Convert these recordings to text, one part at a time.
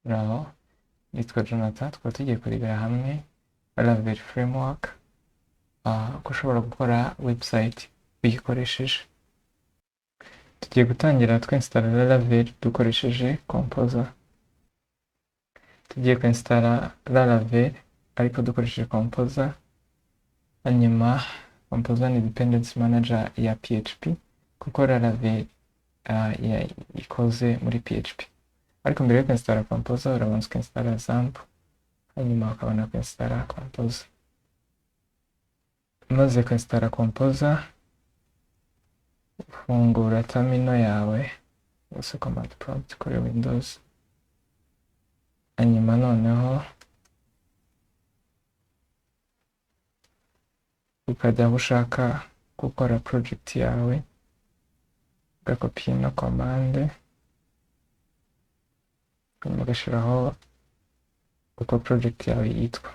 Bravo, nitwa Jonathan, tukaba tugiye kurebera hamwe Laravel Framework, uko ushobora gukora website uyikoresheje. Tugiye gutangira twinstara Laravel dukoresheje Composer. Tugiye kwinstara Laravel ariko dukoresheje Composer. Hanyuma Composer ni dependency manager ya PHP, kuko Laravel ikoze muri PHP. Ariko mbere yo kwinstara Composer urabanza ukinstara XAMPP, hanyuma ukabona kwinstara Composer. Umaze kwinstara Composer, ufungura terminal yawe, gusa command prompt kuri Windows. Hanyuma noneho ukajya aho ushaka gukora project yawe, ugakopiye ino command, hanyuma ugashyiraho uko project yawe yitwa.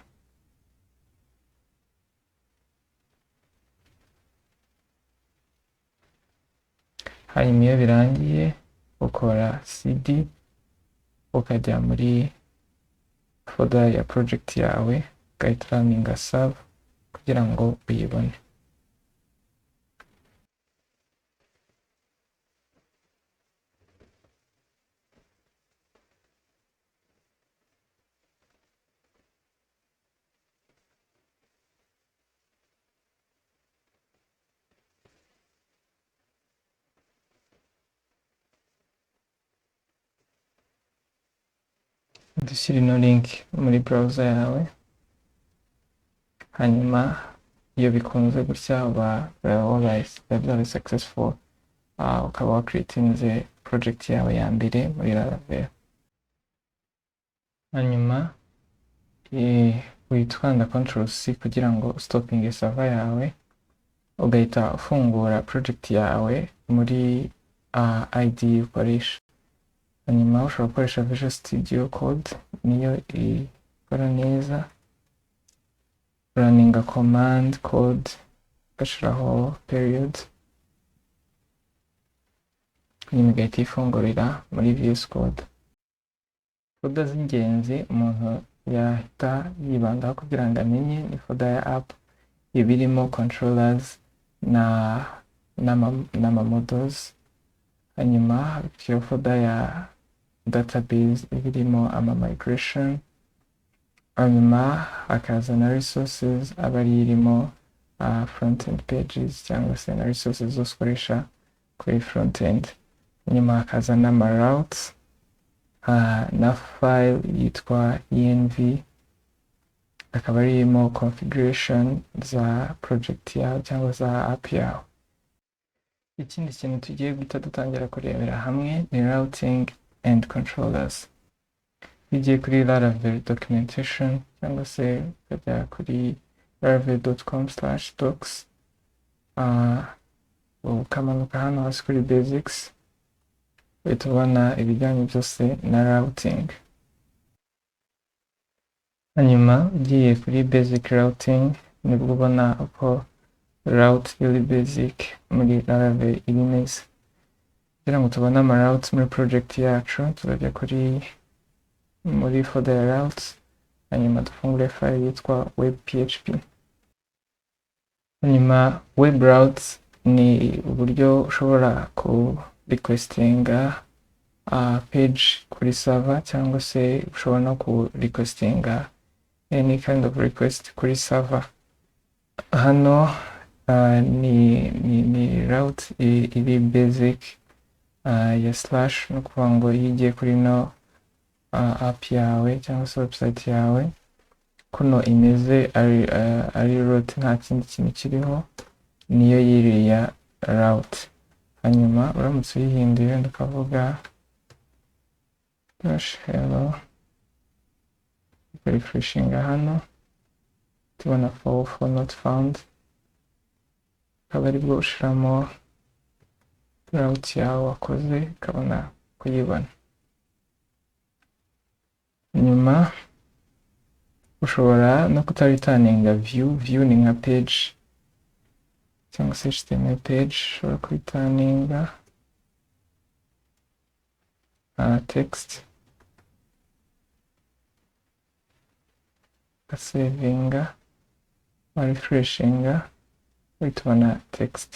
Hanyuma iyo birangiye ukora cd, ukajya muri folder ya project yawe, ugahita runninga serve kugira ngo uyibone. Dushyira ino link muri browser yawe, hanyuma iyo bikunze gutya wabaye successful, ukaba wakreatinze project yawe ya mbere muri Laravel. Hanyuma uhita ukanda Ctrl+C kugira ngo stopping server yawe, ugahita ufungura project yawe muri IDE ukoresha. Hanyuma ushobora gukoresha Visual Studio Code, niyo ikora neza. Runninga command code, ugashyiraho period, hanyuma igahita ifungurira muri VS Code. Folder z'ingenzi umuntu yahita yibandaho kugira ngo amenye ni folder ya app, ibirimo controllers n'ama-models. Hanyuma iyo folder ya database ibirimo ama-migration. Hanyuma hakaza na resources, aba ari irimo front-end pages cyangwa se na resources zose ukoresha kuri front-end. Hanyuma hakaza n'ama-routes, na file yitwa env, akaba arimo configuration za project yawe cyangwa za app yawe. Ikindi kintu tugiye guhita dutangira kurebera hamwe ni routing and controllers. Ugiye kuri Laravel documentation cyangwa se ukajya kuri laravel.com/docs, ukamanuka hano hasi kuri basics, uhita ubona ibijyanye byose na routing. Hanyuma ugiye kuri basic routing, nibwo ubona uko route iri basic muri Laravel imeze. Kugira ngo tubone ama-routes muri project yacu, turajya muri folder ya routes, hanyuma dufungure file yitwa web.php. Hanyuma web routes ni uburyo ushobora ku requestinga page kuri server, cyangwa se ushobora no ku requestinga any kind of request kuri server. Hano ni route iri basic ya slash, no kuvuga ngo iyo ugiye kuri no app yawe cyangwa se website yawe, kuno imeze ari route, nta kindi kintu kiriho, niyo yiriya route. Hanyuma uramutse uyihinduye ukavuga hello, refreshinga hano, tubona for not found, akaba aribwo ushiramo route yawe wakoze, ukabona kuyibona. Nyuma ushobora no kutaritaninga view ni nka page cyangwa se HTML page, ushobora kuritaninga text, ugasevinga, warefreshinga, uhita ubona text.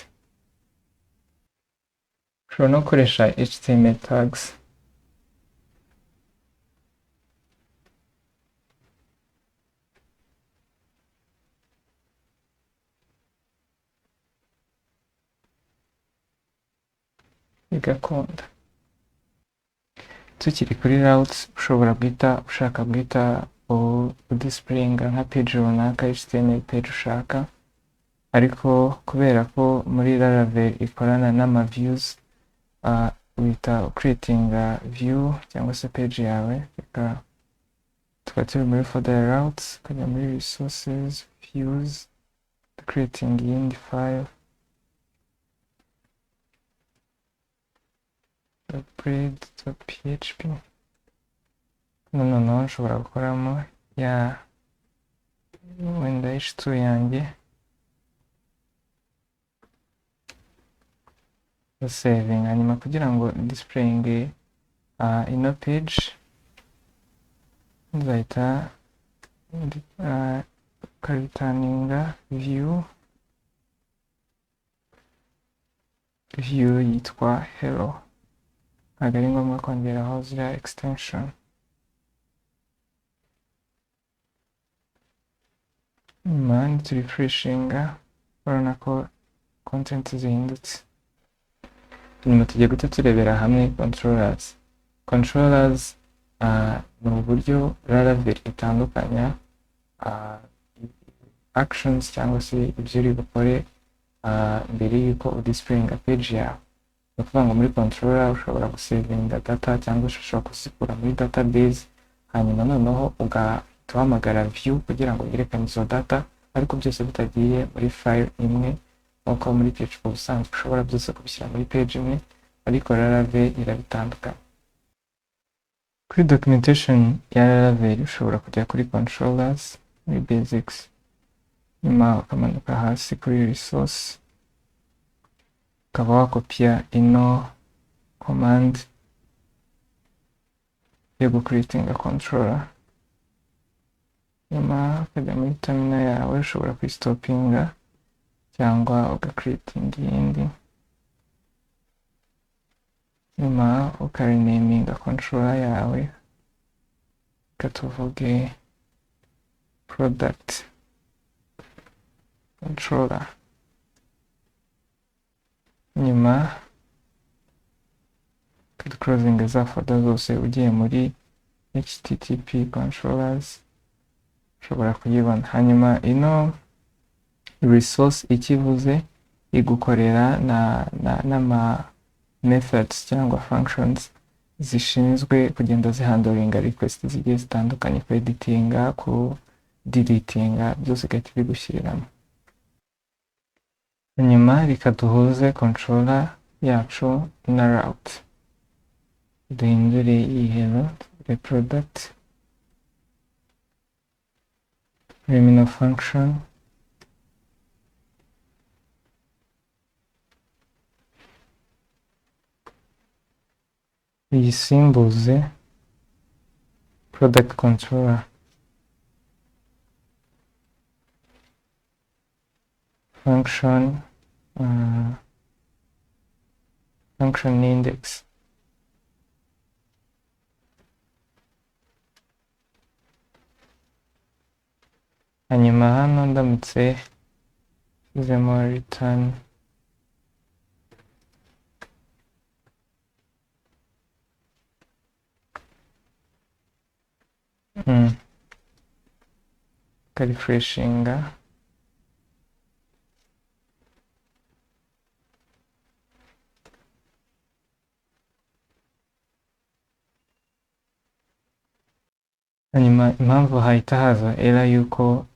Ushobora no gukoresha HTML tags. Bigakunda. Tukiri kuri routes, ushobora ushaka guhita udisplayinga nka page runaka, HTML page ushaka, ariko kubera ko muri Laravel ikorana n'ama views, uhita creatinga view cyangwa se page yawe. Reka tukaba turi muri folder ya routes, ukajya muri resources, views, creating iyindi file, upgrade.php. noneho nshobora gukoramo ya wenda h2 yanjye, saving. hanyuma kugira ngo displaying ino page, nzahita returninga view yitwa hello. ntabwo ari ngombwa kongeraho ziriya extension. nyuma ntiturefreshinga, urabona ko content zihindutse. nyuma tugiye guhita turebera hamwe controllers. Controllers ni uburyo Laravel itandukanya actions cyangwa se ibyo uri bukore mbere y'uko udisplayinga page yawe. ni ukuvuga ngo muri controller ushobora gusavinga data cyangwa ushobora kuzikura muri database, hanyuma noneho uhamagara view kugira ngo yerekane izo data, ariko byose bitagiye muri file imwe. nk'uko muri PHP ubusanzwe ushobora byose kubishyira muri page imwe, ariko Laravel irabitandukanye. Kuri documentation ya Laravel ushobora kujya kuri controllers muri basics, nyuma ukamanuka hasi kuri resource, ukaba wakopiya ino command yo gucreatinga controller, nyuma ukajya muri terminal yawe, ushobora kuyistopinga cyangwa ugacreatinga iyindi, nyuma ukarenaminga controller yawe, tuvuge product controller. nyuma closing za folder zose, ugiye muri http controllers ushobora kuyibona. hanyuma ino resource ikivuze igukorera n'ama methods cyangwa functions zishinzwe kugenda zihandlinga request zigiye zitandukanye, ku editinga, ku deletinga, byose igahita bigushyiriramo. nyuma bikaduhuze controller yacu na route. duhindure iyi hello product terminal function, iyisimbuze product controller. function index. hanyuma hano ndamutse nshizemo return karefreshinga, hanyuma impamvu hahita haza error yuko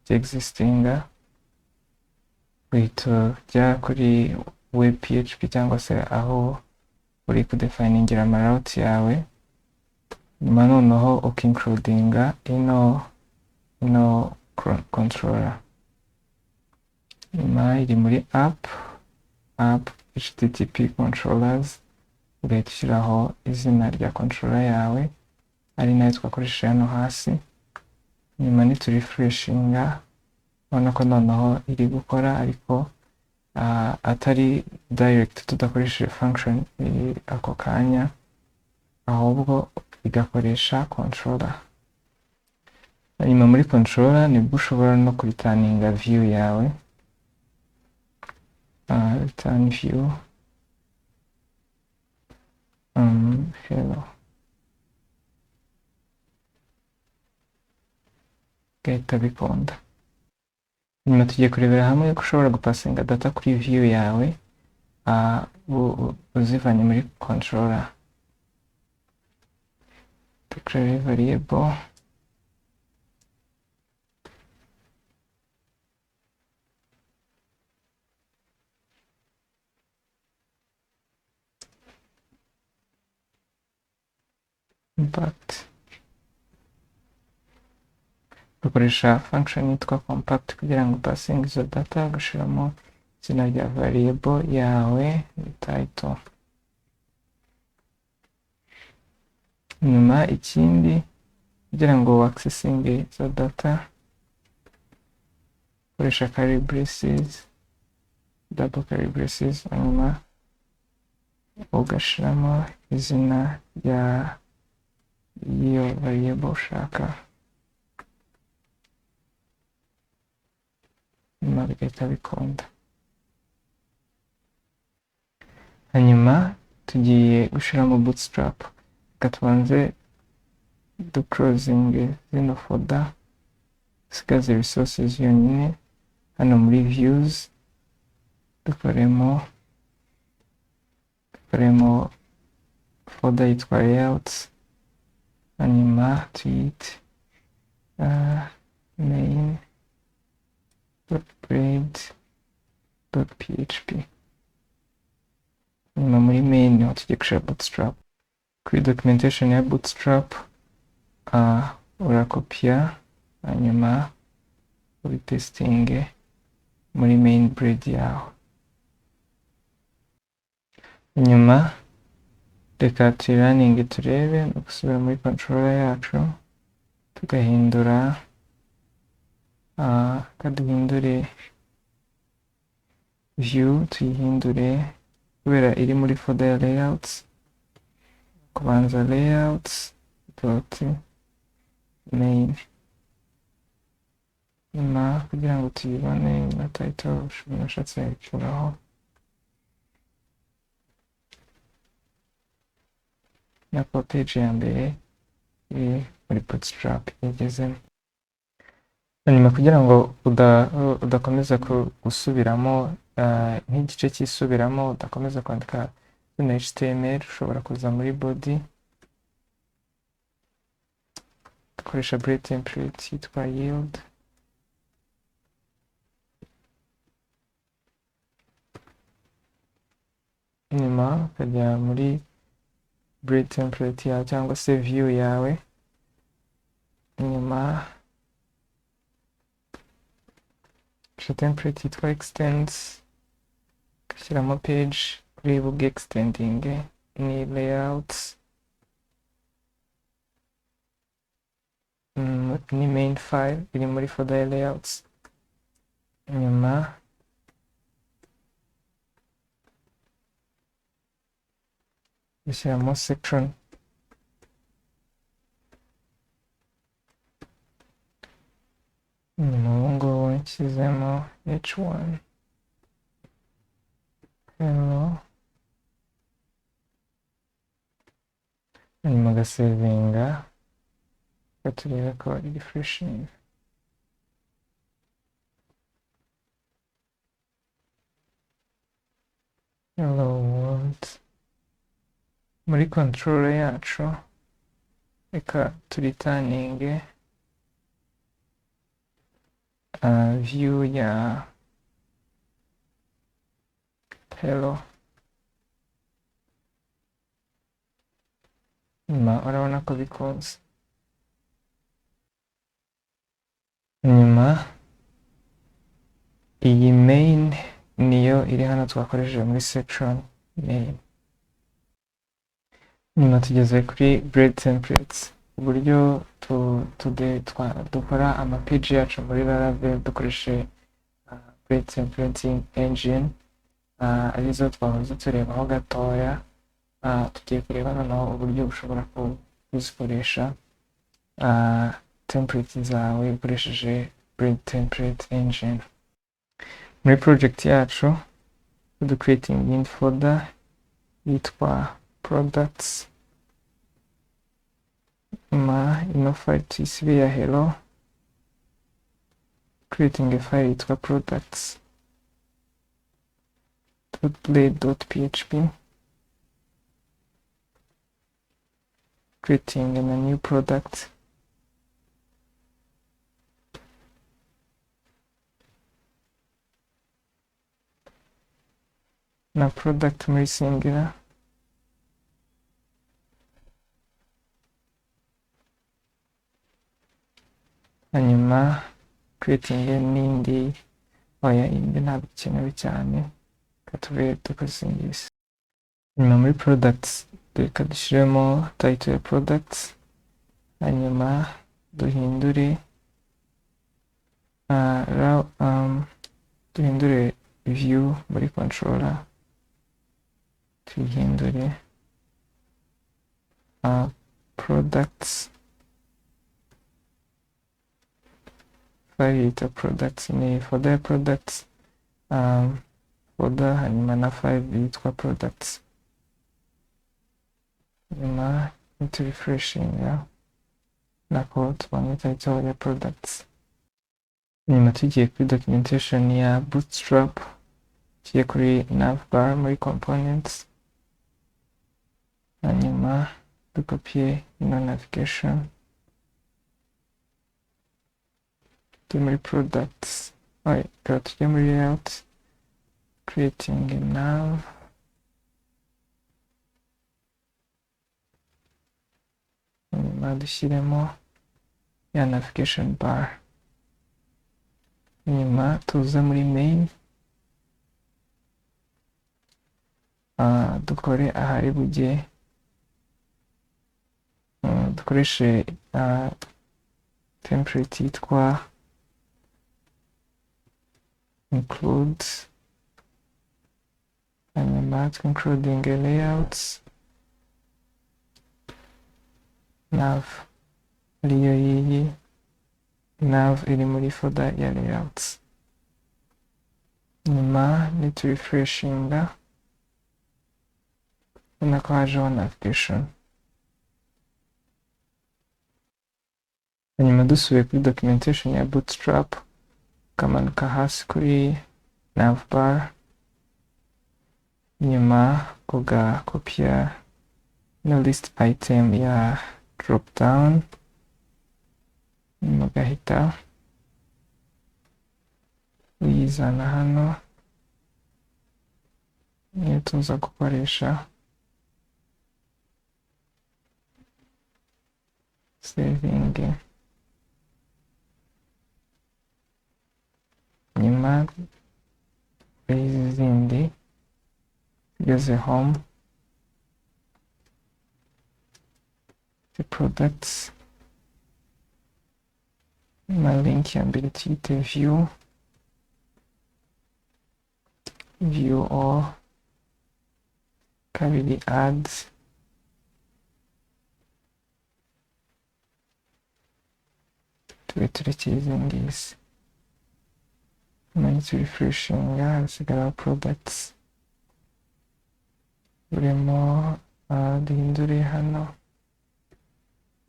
existinga, uhita ujya kuri web php cyangwa se aho uri kudefiningira amaroute yawe, nyuma noneho ukincludinga ino controller. nyuma iri muri app http controllers, ugahita ushyiraho izina rya controller yawe ari nayo twakoresheje hano hasi, nyuma niturefreshinga ubona ko noneho iri gukora ariko atari direct tudakoresheje function ako kanya, ahubwo igakoresha controller. Hanyuma muri controller nibwo ushobora no kuritaninga view yawe. Return view hello, gahita bikunda. Nyuma tugiye kurebera hamwe ko ushobora gupasinga data kuri view yawe uzivanye muri controller. Declare variable compact, dukoresha function yitwa compact kugira ngo passing izo data, gashiramo izina rya variable yawe title. Nyuma ikindi kugira ngo accessing izo data koresha curly braces, double curly braces, hanyuma ugashiramo izina rya iyo variable ushaka, nyuma bigahita bikunda. Hanyuma tugiye gushiramo bootstrap, tubanze closing zino folder, sigaze resources yonyine. Hano muri views dukoremo folder yitwa layouts, hanyuma tuyite main.braid.php. Hanyuma muri main niho tugiye gushira bootstrap. Kuri documentation ya bootstrap urakopia hanyuma ubipestinge muri main braid yawe. Hanyuma reka tuyirunning turebe no gusubira muri controller yacu, tugahindura kaduhindure view, tuyihindure kubera iri muri folder ya layouts, kubanza layouts dot main. Nyuma kugira ngo tuyibone na title nashatse yayicuraho, na page ya mbere iri muri bootstrap yagezemo. Hanyuma kugira ngo udakomeza gusubiramo nk'igice cyisubiramo, udakomeza kwandika na HTML, ushobora kuza muri body, dukoresha braid template yitwa yield, nyuma ukajya muri braid template yawe cyangwa se view yawe, nyuma template yitwa extends, ugashyiramo page uri buge extending ni layouts, ni main file iri muri folder ya layouts. Nyuma ushyiramo section, ngo nshyizemo h1 hello, hanyuma gasevinga turebe ko ari refreshing. Hello world. Muri controller yacu reka turitaninge view ya hello. Nyuma urabona ko bikunze. Nyuma iyi main niyo iri hano twakoresheje muri section main. Nyuma tugeze kuri braid templates. uburyo dukora amapeji yacu muri Laravel dukoresheje Great Templating Engine, arizo twahoze turebaho gatoya. Tugiye kureba noneho uburyo ushobora kuzikoresha template zawe ukoresheje Great Template Engine. Muri project yacu creating new folder yitwa products, ino file tuyisibe ya hello, creating a file yitwa products.blade.php, creating a new product, na product muri singular, hanyuma creating n'indi indi ntabwo ikenewe cyane, katubere tukazingiza. Hanyuma muri products reka dushyiremo title ya products, hanyuma duhindure view muri controller, tuyihindure products, file yita products ni folder ya products, folder, hanyuma na file yitwa products. Hanyuma into refreshing nako tubonye title ya products. Hanyuma tugiye kuri documentation ya Bootstrap, tugiye kuri navbar muri components, hanyuma dukopiye ino navigation muri products, tujye muri layout, creating a nav, hanyuma dushyiremo ya navigation bar, hanyuma tuze muri main, dukore ahari bujye dukoreshe template yitwa include, hanyuma including a layouts, nav ariyo yiyi nav iri muri folder ya layouts. Nyuma nitu refreshinga unako hajeho navigation. Hanyuma dusubiye kuri documentation ya Bootstrap, ukamanuka hasi kuri navbar, nyuma ugakopia no list item ya drop down, nyuma ugahita uyizana hano, niyo tuza gukoresha saving. Nyuma izindi tugeze home, the products, na link ya mbere tuyite view all, kabiri ads, tube turekeye izi ngizi. Manage refreshing hasigara products, urimo duhindure hano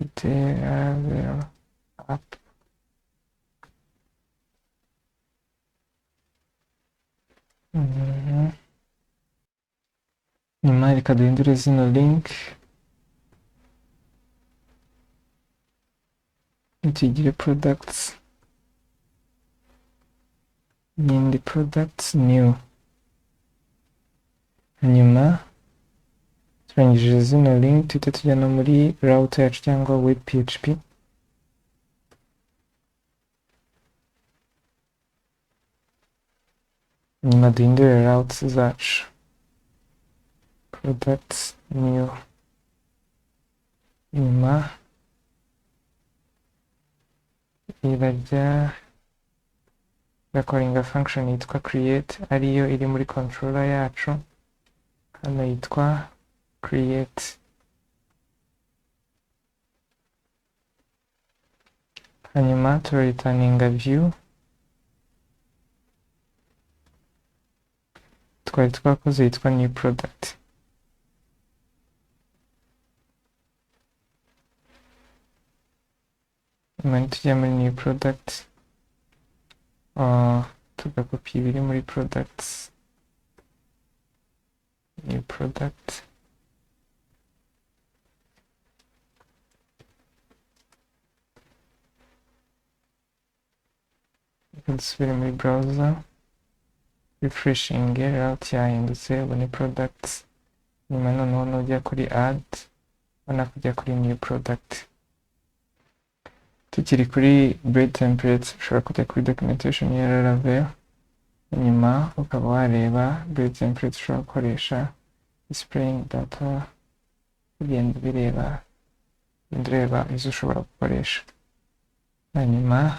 ite app, nyuma reka duhindure zino link tugire products, n'indi products new. Hanyuma turangije zino link tuhita tujya no muri router yacu cyangwa web php, nyuma duhindure routes zacu products new, nyuma irajya igakoringa function yitwa create ariyo iri muri controller yacu, hano yitwa create. Hanyuma turaritaninga view twari twakoze yitwa new product. Nyuma tujya muri new product, tugakopi ibiri muri products, new product, dusubire muri browser, refreshing route yahindutse, ubu ni products. Nyuma noneho nujya kuri add, ubona kujya kuri new product. Tukiri kuri bread templates, ushobora kujya kuri documentation ya Laravel, nyuma ukaba wareba bread templates ushobora gukoresha, displaying data, ugenda bireba izo ushobora gukoresha. Hanyuma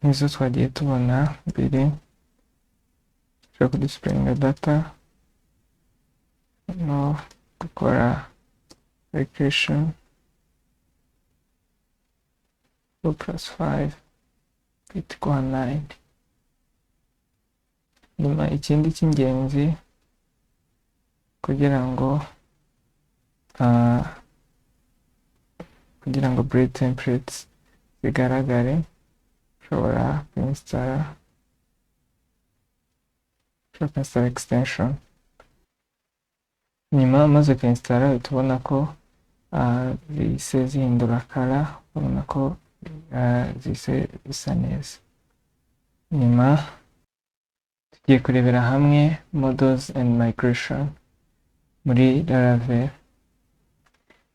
nizo twagiye tubona mbere, ushobora kudisplayinga data no gukora regression 4+5 equal 9. Nyuma ikindi cy'ingenzi kugira ngo bread templates zigaragare, ushobora kuinstall extension. Nyuma maze kuinstall uhita ubona ko zise zihindura color, ubona ko zise bisa neza. Nyuma tugiye kurebera hamwe models and migration muri Laravel.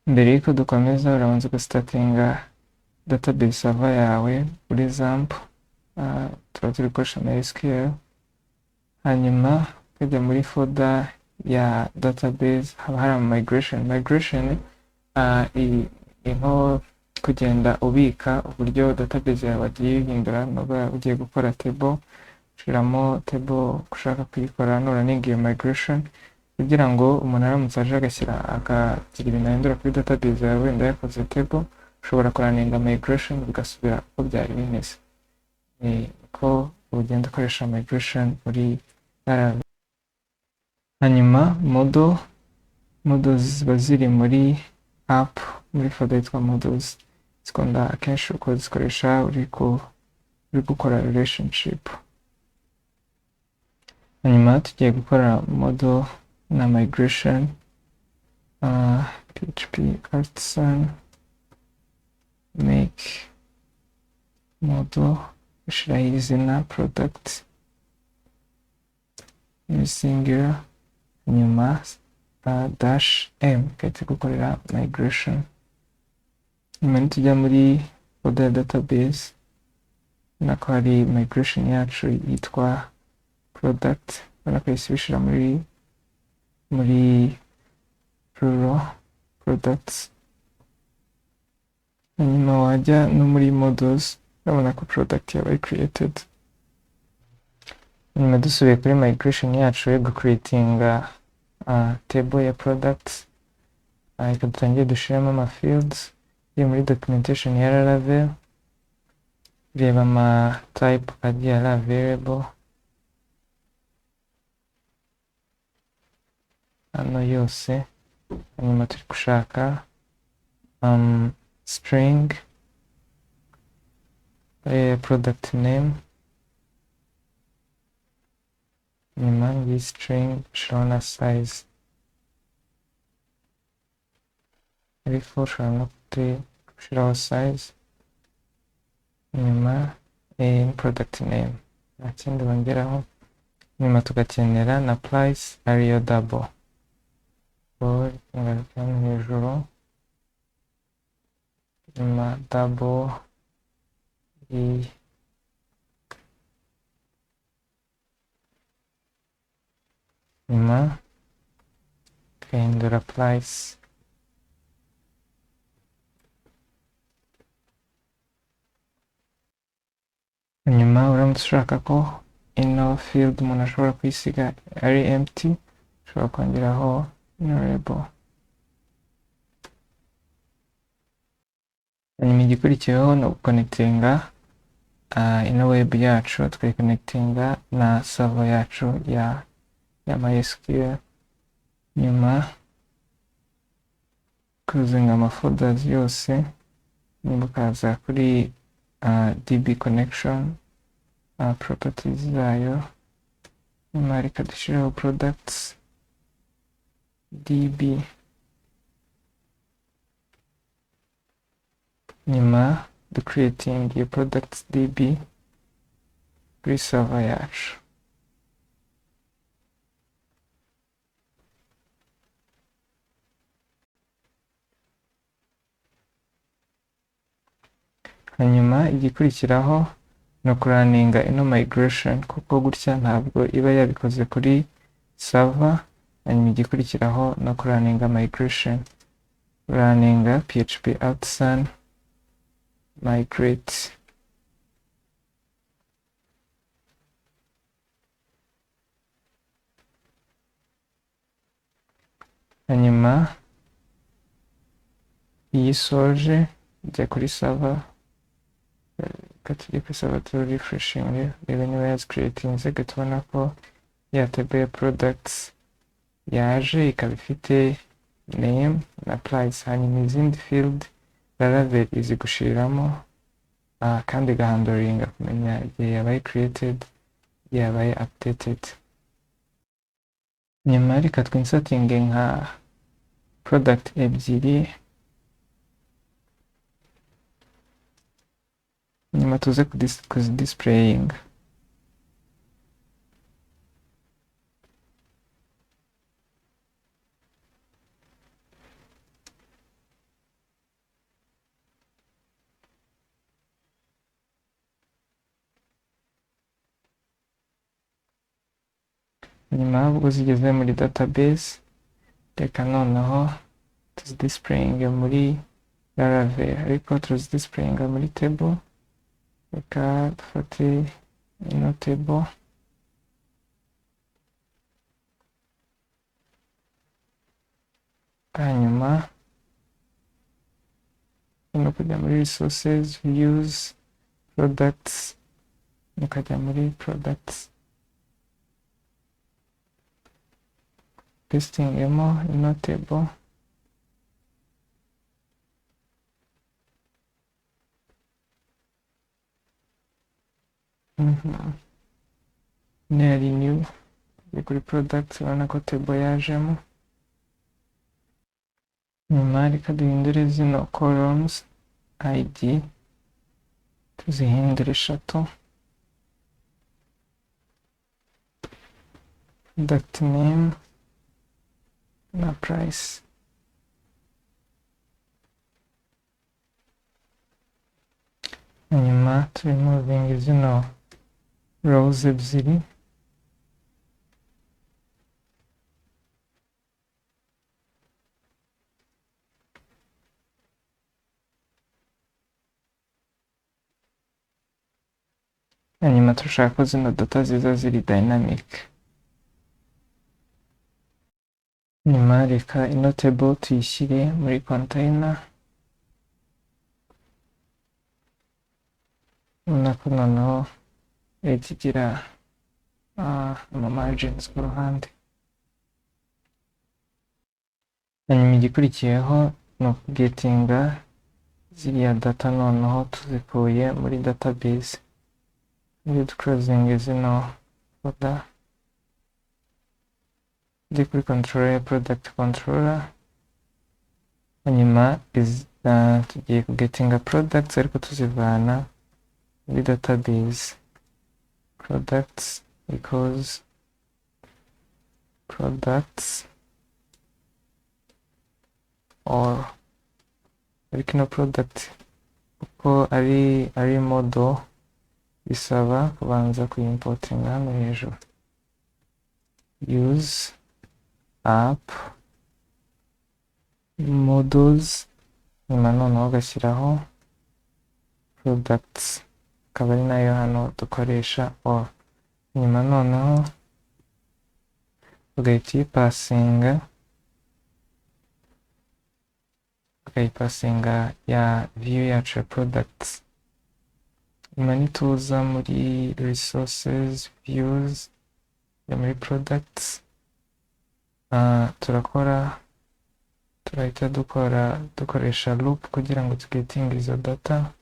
Mbere yuko dukomeza urabanza ugastartinga database server yawe kuri XAMPP, tuba turi gukoresha MySQL. Hanyuma ukajya muri folder ya database, haba hari migration nko kugenda ubika uburyo database yawe wagiye uhindura, nubwo ugiye gukora table, ushiramo table ushaka kuyikora, nuraninga iyo migration kugira ngo umuntu aramutse aje akagira ibintu ahindura kuri database yawe, wenda yakoze table, ushobora kuraninga migration bigasubira uko byari bimeze. Ko ugenda ukoresha migration muri Laravel. Hanyuma models ziba ziri muri app, muri folder yitwa models, zikunda akenshi uko zikoresha uri gukora relationship. Hanyuma tugiye gukora model na migration, php artisan make model, ushyiraho izina product singular, nyuma -m igahita gukorera migration. Nyuma nitujya muri folder database, nako hari migration yacu yitwa product, ubona ko yisubishira muri plural products. Hanyuma wajya no muri models, urabona ko product yabaye created. Nyuma dusubiye kuri migration yacu yo gucreatinga table ya products, reka dutangire dushiremo ama fields. Iri muri documentation ya Laravel, reba ama type agiye ari available hano yose. Hanyuma turi gushaka string product name, nyuma iyi string ushobora na size, ariko ushobora no gushyiraho size. Nyuma product name nta kindi bongeraho. Nyuma tugakenera na price ariyo double, ingaruka hejuru, nyuma double nyuma tugahindura price hanyuma uramutse ushaka ko ino field umuntu ashobora kuyisiga ari empty ushobora kongeraho ino label. hanyuma igikurikiyeho ni uguconnectinga ino web yacu tukayiconnectinga na server yacu ya MySQL. nyuma cruising amafolders yose, nyuma ukaza kuri db connection properties zayo, nyuma reka dushireho products db, nyuma creating your products db kuri server yacu. hanyuma igikurikiraho no kuraninga ino migration, kuko gutya ntabwo iba yabikoze kuri server. hanyuma igikurikiraho no kuraninga migration, kuraninga php artisan migrate. hanyuma iyo isoje ujya kuri server, tujye kuri server tu refreshing reba niba yazicreatinze, tubona ko ya table ya products yaje ikaba ifite name na price. hanyuma izindi field Laravel izi gushiriramo kandi gahandoringa kumenya igihe yabaye created, igihe yabaye updated. nyuma reka twinsertinge nka product ebyiri, nyuma tuze kuzidisplaying. nyuma ubwo zigeze muri database, reka noneho tuzidisplaying muri Laravel, ariko tuzidisplaying muri table. reka dufate ino table, hanyuma no kujya muri resources, views, products, mukajya muri products, pastingemo ino table, nari new kuri products, urabona ko table yajemo. nyuma reka duhindure zino columns id, tuzihindure 3, product name na price. hanyuma removing zino rows ebyiri, hanyuma turashaka ko zino data ziza ziri dynamic. nyuma reka ino table tuyishyire muri container, ubona ko noneho leta igira ama margins ku ruhande. hanyuma igikurikiyeho ni ukugetinga ziriya data noneho tuzikuye muri database, iyo duclosing zino folder, ndi kuri controller ya product controller. hanyuma tugiye kugetinga products ariko tuzivana muri database. products equals products or ariko ino product kuko ari model bisaba kubanza kuyimportinga hano hejuru. use app models, nyuma noneho ugashyiraho products akaba ari nayo hano dukoresha all. Nyuma noneho ugahita ukayipasinga ya view yacu ya products. Nyuma nituza muri resources views ya muri products, turahita dukoresha loop kugira ngo tugetinge izo data.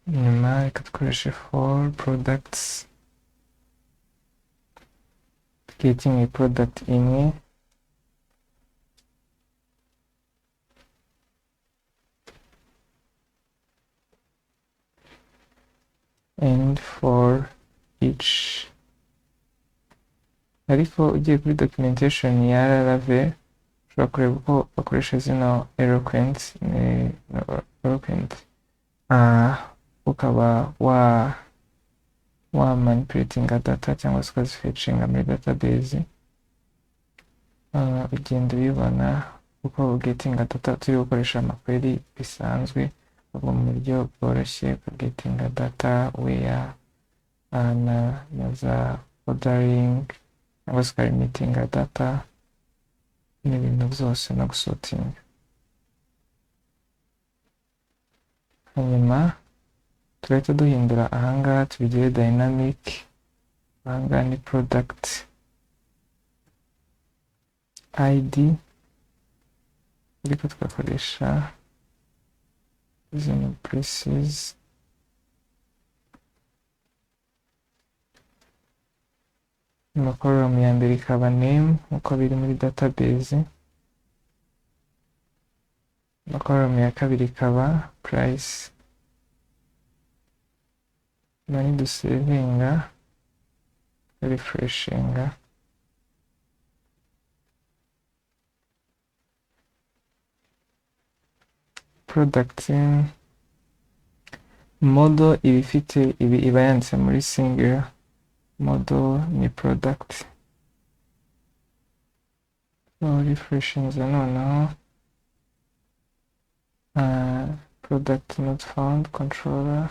Nyuma reka dukoreshe for products, getting a product imwe, and for each. Ariko ugiye kuri documentation ya Laravel ushobora kureba uko bakoresha zino eloquent, ukaba wa manipulatinga data cyangwa se ukazifetchinga muri database. Ugenda ubibona uko ugetinga data turi gukoresha amaquery bisanzwe, ubu mu buryo bworoshye ugetinga data where na za ordering cyangwa se ukarimitinga data n'ibintu byose no gusortinga. Hanyuma turahita duhindura ahangaha tubigire dynamic. Ahangaha ni product id, ariko tugakoresha zino braces. Column ya mbere ikaba name nkuko biri muri database, column ya kabiri ikaba price. Nidusevinga refreshinga, product model iba yanditse muri singular, model ni product. Refreshinga noneho product not found controller,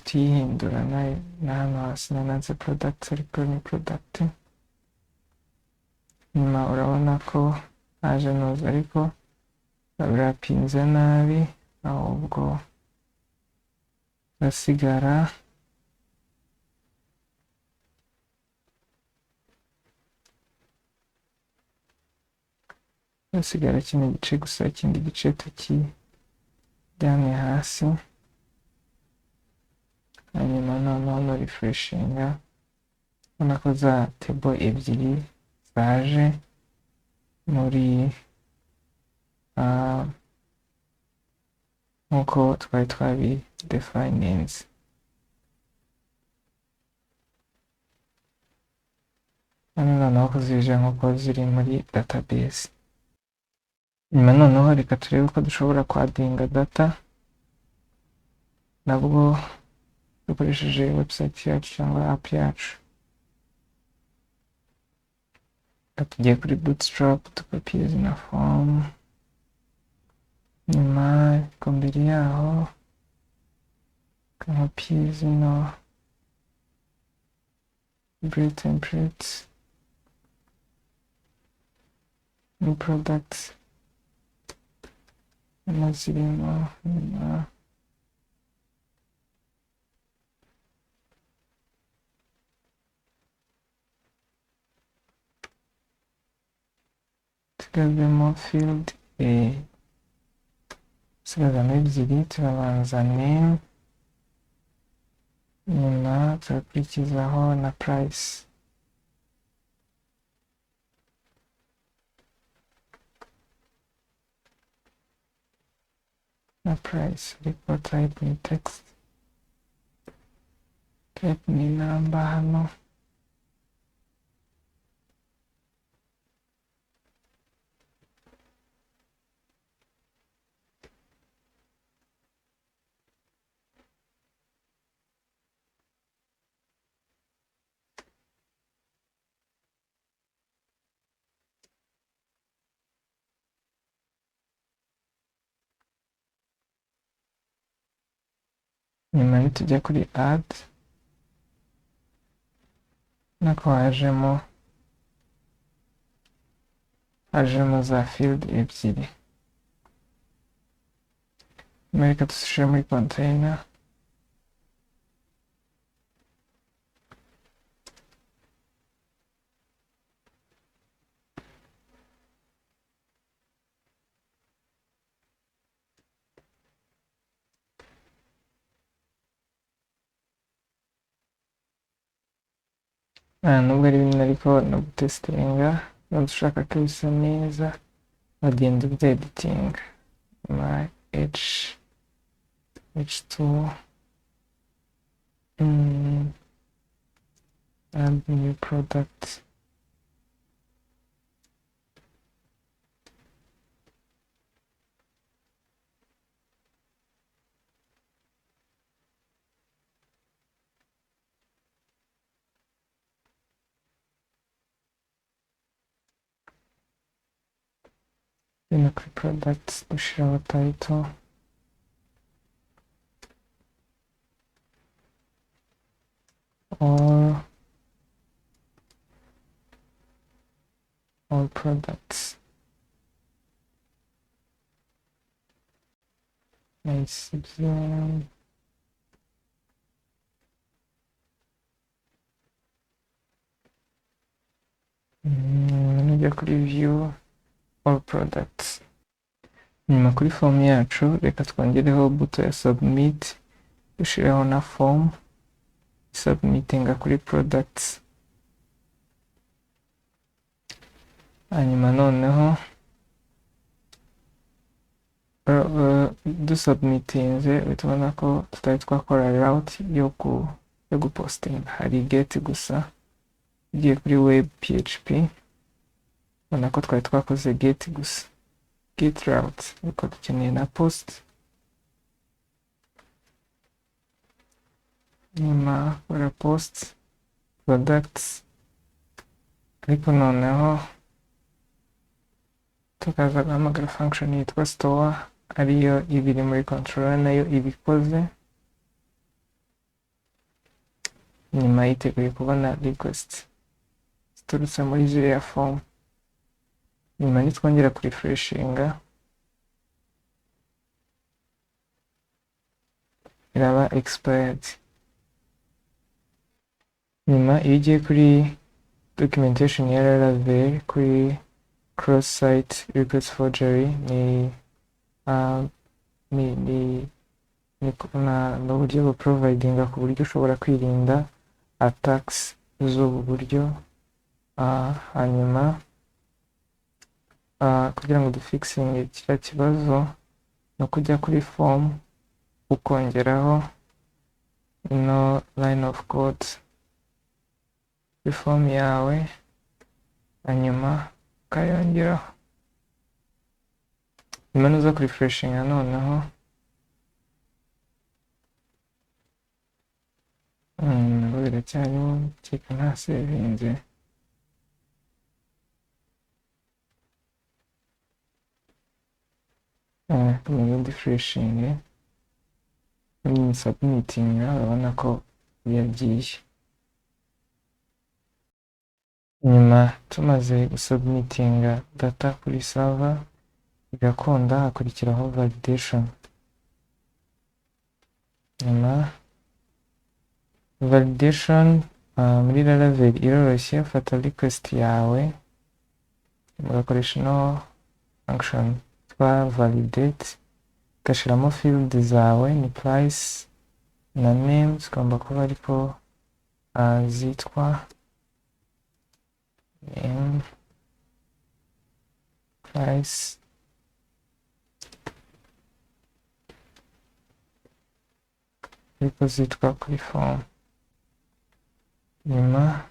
tuyihindura na hano hasi nananze products ariko ni product. Nyuma urabona ko haje noze ariko birapinze nabi, ahubwo hasigara kino gice gusa, ikindi gice tukijyane hasi. Hanyuma noneho no refreshinga, ubona ko za table ebyiri zaje muri nkuko twari twabidefininze. Hano noneho ko zije nkuko ziri muri database. Nyuma noneho reka turebe uko dushobora kwadinga data nabwo dukoresheje website yacu cyangwa app yacu. Tugiye kuri bootstrap tukopiye zina form, nyuma mbere yaho tukopiye zino bread templates ni products zirimo nyuma tugazemo field sigazamo ebyiri, turabanza name, nyuma tugakurikizaho na price. Ariko type ni text, type ni number hano. nyuma nitujya kuri add nako hajemo za field ebyiri. Reka dushyire muri container. Nubwo ari bimwe ariko no gutestinga niba ushaka ko bisa neza wagenda ubya editing my h2 add new product. Then kuri products dushyiraho title all products. Nice. Nujya kuri view all products, nyuma kuri form yacu reka twongereho buto ya submit, dushireho na form submittinga kuri products. Hanyuma noneho dusubmitinze bitubona ko tutari twakora route yo gupostinga, hari get gusa. Ugiye kuri web php ubona ko twari twakoze get gusa, get route, ariko dukeneye na post. Nyuma kora post products, ariko noneho tukaza guhamagara function yitwa store ariyo ibiri muri controller nayo ibikoze. Nyuma yiteguye kubona request ziturutse muri ziriya form. Nyuma nitwongera kuri refreshinga iraba expired. Nyuma iyo ugiye kuri documentation ya Laravel kuri cross site request forgery ni uburyo bwo providinga ku buryo ushobora kwirinda attacks z'ubu buryo. Hanyuma kugira ngo dufixing kiriya kibazo no kujya kuri form ukongeraho ino line of code kuri form yawe, hanyuma ukayongeraho. Nyuma nuza kuri refreshinga noneho biracyarimo keka nta savinze. Kumenya refreshinge submitting urabona ko yagiye. Nyuma tumaze gusubmitinga data kuri server bigakunda, hakurikiraho validation. Nyuma validation muri Laravel iroroshye, ufata request yawe ugakoresha no function twa validate, ugashyiramo field zawe ni price na name, zigomba kuba ariko zitwa name, price, ariko zitwa kuri form. Nyuma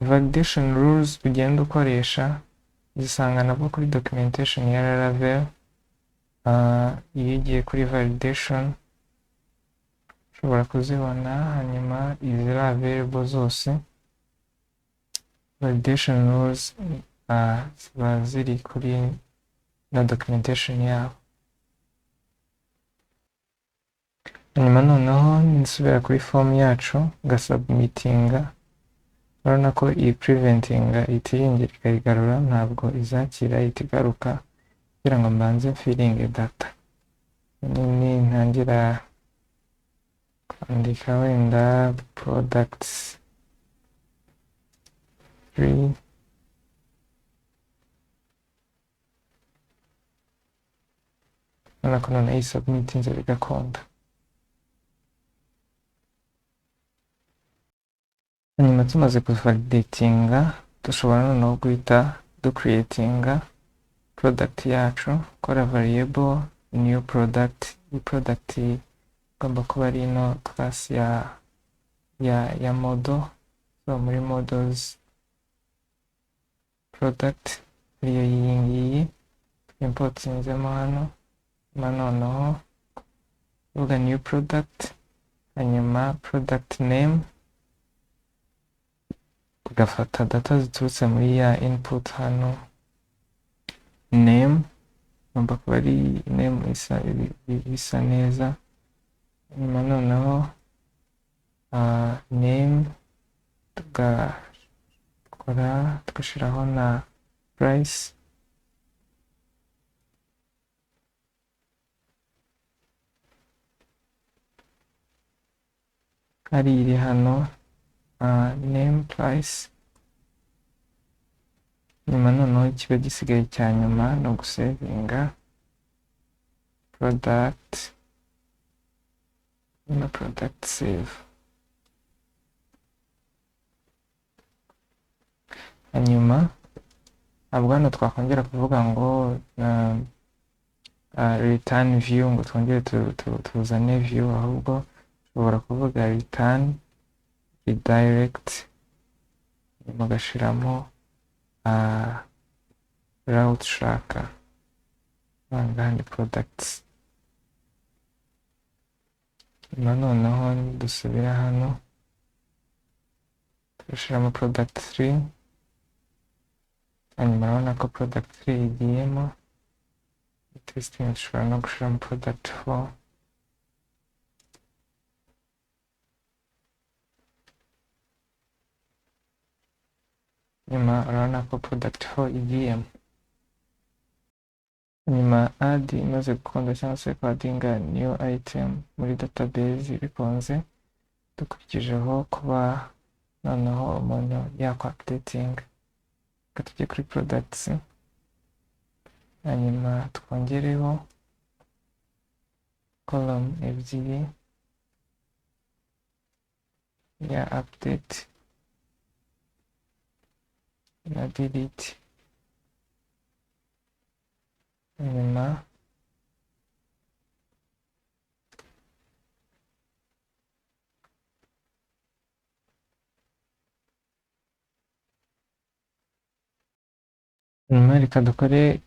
validation rules ugenda ukoresha zisanga nabwo kuri documentation ya Laravel. Iyo ugiye kuri validation ushobora kuzibona, hanyuma iziri available zose validation rules ziba ziri kuri na documentation yabo. hanyuma noneho nisubira kuri form yacu ngasubmitinga, urabona ko iyi preventinga ihita yongera ikayigarura, ntabwo izakira ihita igaruka kugira ngo mbanze filling data. Nini ntangira kwandika wenda products 3, urabona ko none iyi submitinze bigakunda. Hanyuma tumaze kuvalidatinga dushobora noneho guhita ducreatinga product yacu, kora variable new product. Iyi product igomba kuba ari ino class ya model, so muri models product ariyo iyi ngiyi importinzemo hano, noneho uvuga new product, hanyuma product name ugafata data ziturutse muri ya input hano, name igomba kuba ari name isa neza, hanyuma noneho name tugashiraho na price, ari iri hano name price. Nyuma noneho ikiba gisigaye cya nyuma no gusevinga product na product save. Hanyuma ntabwo hano twakongera kuvuga ngo return view ngo twongere tuzane view, ahubwo ushobora kuvuga return redirect, mugashiramo route ushaka, ahandi products. Noneho dusubira hano turashiramo product 3, hanyuma urabona ko product 3 igiyemo. Testing dushobora no gushiramo product 4, nyuma urabona ko product 4 igiyemo. Nyuma add imaze gukunda cyangwa se addinga new item muri database bikunze, dukurikijeho kuba noneho umuntu yakwa updating, tujye kuri products, hanyuma twongereho column ebyiri ya update na delete, hanyuma reka dukore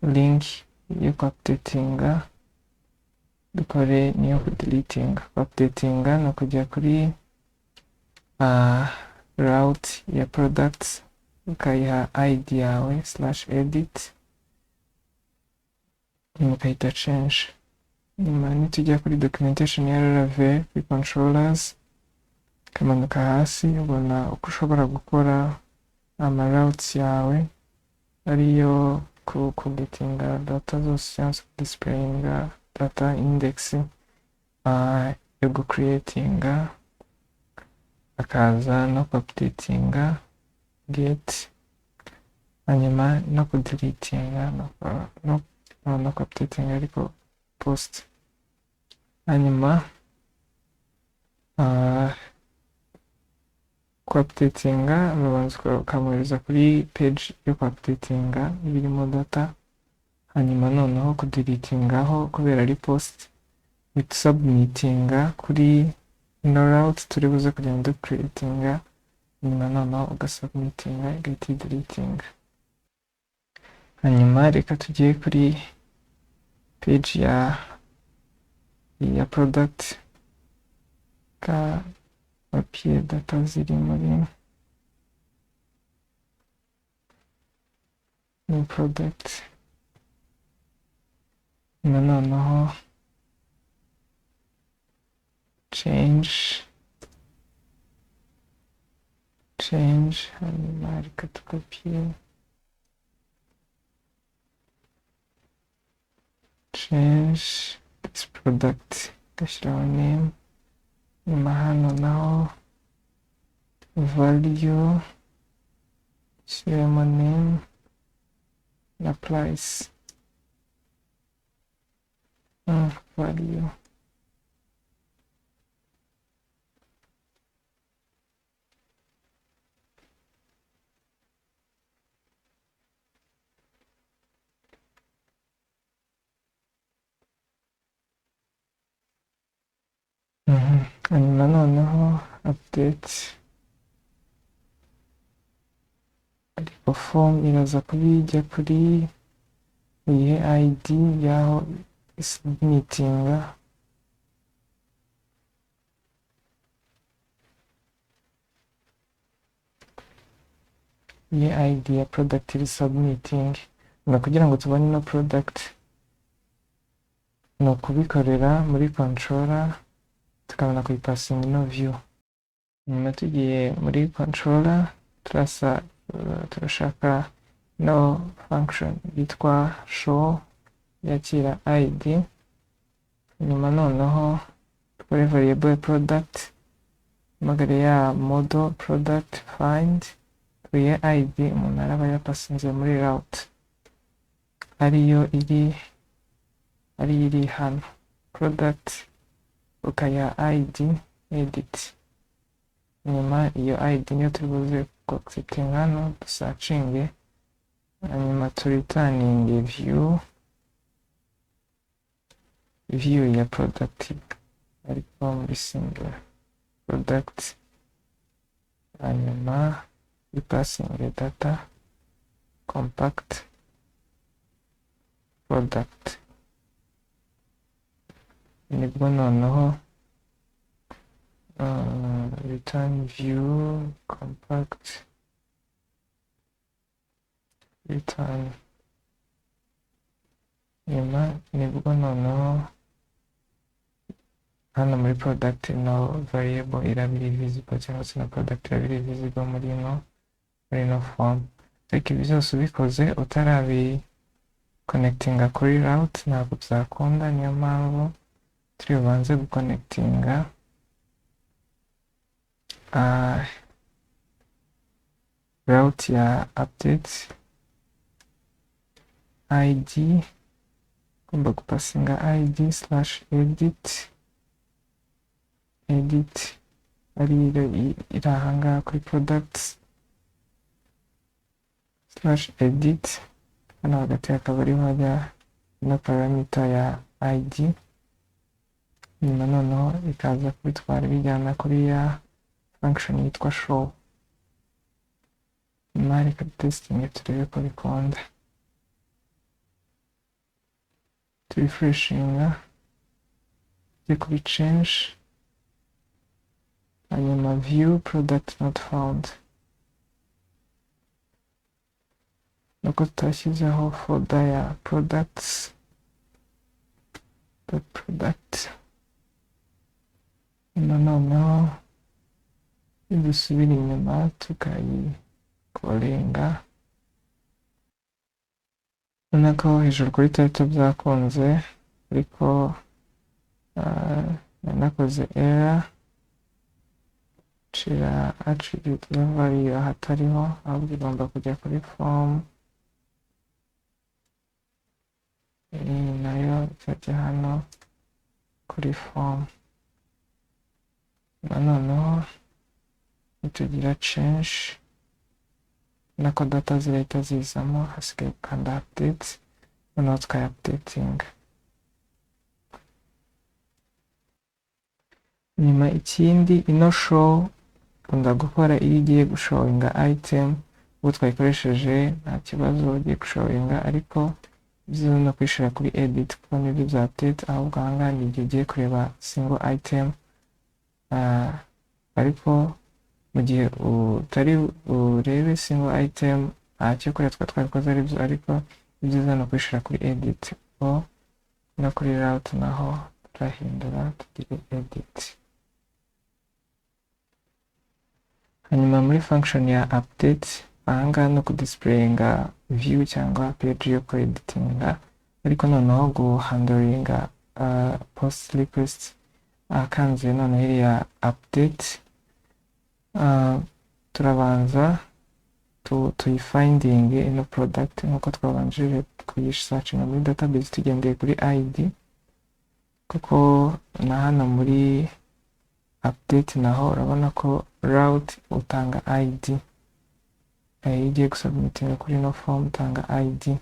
link yo updatinga, dukore niyo deleting. Updatinga no kujya kuri route ya products, ukayiha id yawe /edit, ukahita change. Nyuma nitujya kuri documentation ya Laravel kuri controllers, kamanuka hasi ubona uko ushobora gukora routes yawe, ariyo kuditinga data zose cyangwa se displayinga data index, yo gucreatinga, akaza no updatinga get, hanyuma no kudeletinga no updatinga ariko post, hanyuma updatinga ubanza ukamwohereza kuri page yo updatinga ibirimo data, hanyuma noneho kudeletingaho kubera ari post, with submitinga kuri no route turi buze kugenda ducreatinga, nyuma noneho ugasubmitinga igahita deletinga. Hanyuma reka tugiye kuri page ya product ka papier data ziri muri new product, noneho change hanyuma reka tukopiye change this product gashyiraho name, nyuma hano naho value shyiremo name na price, value hanyuma noneho update ariko form iraza kubijya kuri iyi ID yaho submitinga, iyi ID ya product iri submitting. Kugira ngo tubone ino product ni ukubikorera muri controller tukabona kuyipasinga ino view. Nyuma tugiye muri controller turashaka no function yitwa show yakira ID, nyuma noneho tukore variable product magare ya model product find tuye ID umuntu araba yapasinze muri route ariyo iri hano product ukaya ID edit, nyuma iyo ID niyo turi buze accepting hano dusearchinge, hanyuma turitaninge view ya product ariko muri single product, hanyuma passing data compact product, nibwo noneho return view compact return, nyuma nibwo noneho hano muri product no variable irabiri visible cyangwa se na product irabiri visible muri no form. Ariko ibi byose ubikoze utarabi connectinga kuri route ntabwo byakunda, niyo mpamvu turi bubanze guconnectinga route ya update ID, ugomba gupasinga ID /edit ari iri ahangaha kuri products /edit, hano hagati hakaba ariho hajya ino parameter ya ID, nyuma noneho ikaza kubitwara bijyana kuri ya function yitwa show. Nyuma reka testing turebe ko bikunda, refreshinga kuri change, hanyuma view product not found, nuko tutashyizeho folder ya products product. Noneho dusubira inyuma tukayikolinga, ubona ko hejuru kuri title byakunze, ariko nakoze error nshira attribute ya value ahatariho, ahubwo igomba kujya kuri form, nayo ikajya hano kuri form. Noneho nitugira change nako data zirahita zizamo, hasigaye gukanda update, noneho tukayapdatinga. Nyuma ikindi ino show ukunda gukora iyo ugiye gushowinga item, ubu twayikoresheje nta kibazo ugiye gushowinga, ariko byiza no kwishyira kuri edit kuko nibyo bya update, ahubwo ahangaha ni igihe ugiye kureba single item, ariko mu gihe utari urebe single item ntacyo kuri twabikoze ari byo, ariko ibyiza no kwishyira kuri edit no kuri route naho turahindura tugire edit. hanyuma muri function ya update ahangaha no kudisplayinga view cyangwa page yo editinga, ariko noneho guhandlinga post request akanze noneho iriya update. Turabanza tuyifinding ino product nkuko twabanjije kuyisearchinga muri database tugendeye kuri id, kuko na hano muri update naho urabona ko route utanga id, iyo ugiye gusubmitinga kuri ino form utanga id,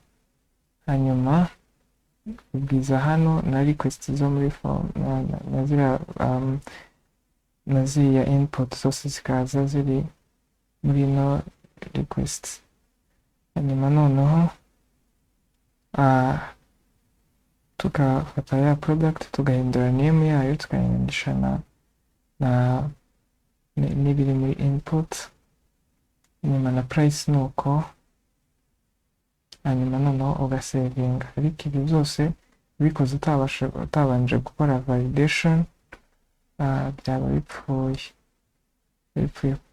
hanyuma ubwiza hano na request zo muri form na ziriya input zose zikaza ziri muri ino request. Hanyuma noneho tukafata ya product tugahindura name yayo tukayandisha n'ibiri muri input, hanyuma na price nuko, hanyuma noneho ugasavinga. Ariko ibi byose bikoze utabanje gukora validation byaba bipfuye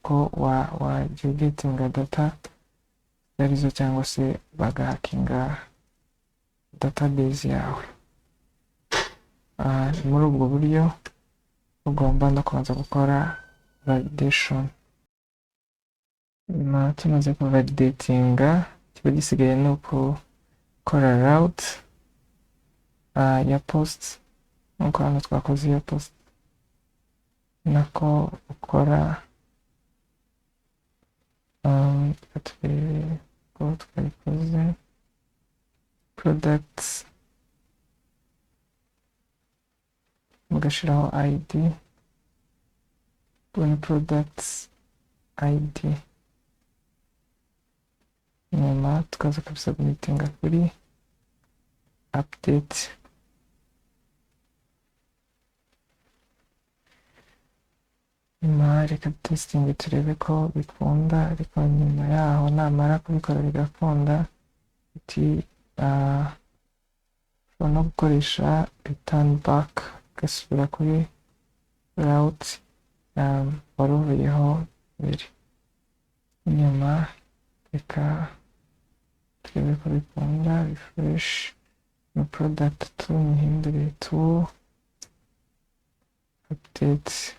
kuko wajya ugetinga data arizo cyangwa se bagahakinga database yawe. Muri ubwo buryo ugomba no kubanza gukora validation. Nyuma tumaze kuvalidatinga kiba gisigaye ni ukukora route ya post nkuko hano twakoze iyo post, nako ukora ko twabikoze products mugashiraho id, ubona products id, nyuma tukaza kubisubmitinga kuri update. Nyuma reka testing turebe ko bikunda, ariko nyuma yaho namara kubikora bigakunda ushobora no gukoresha return back ugasubira kuri route wari uvuyeho mbere. Nyuma reka turebe ko bikunda, refresh na product nyihindure to update,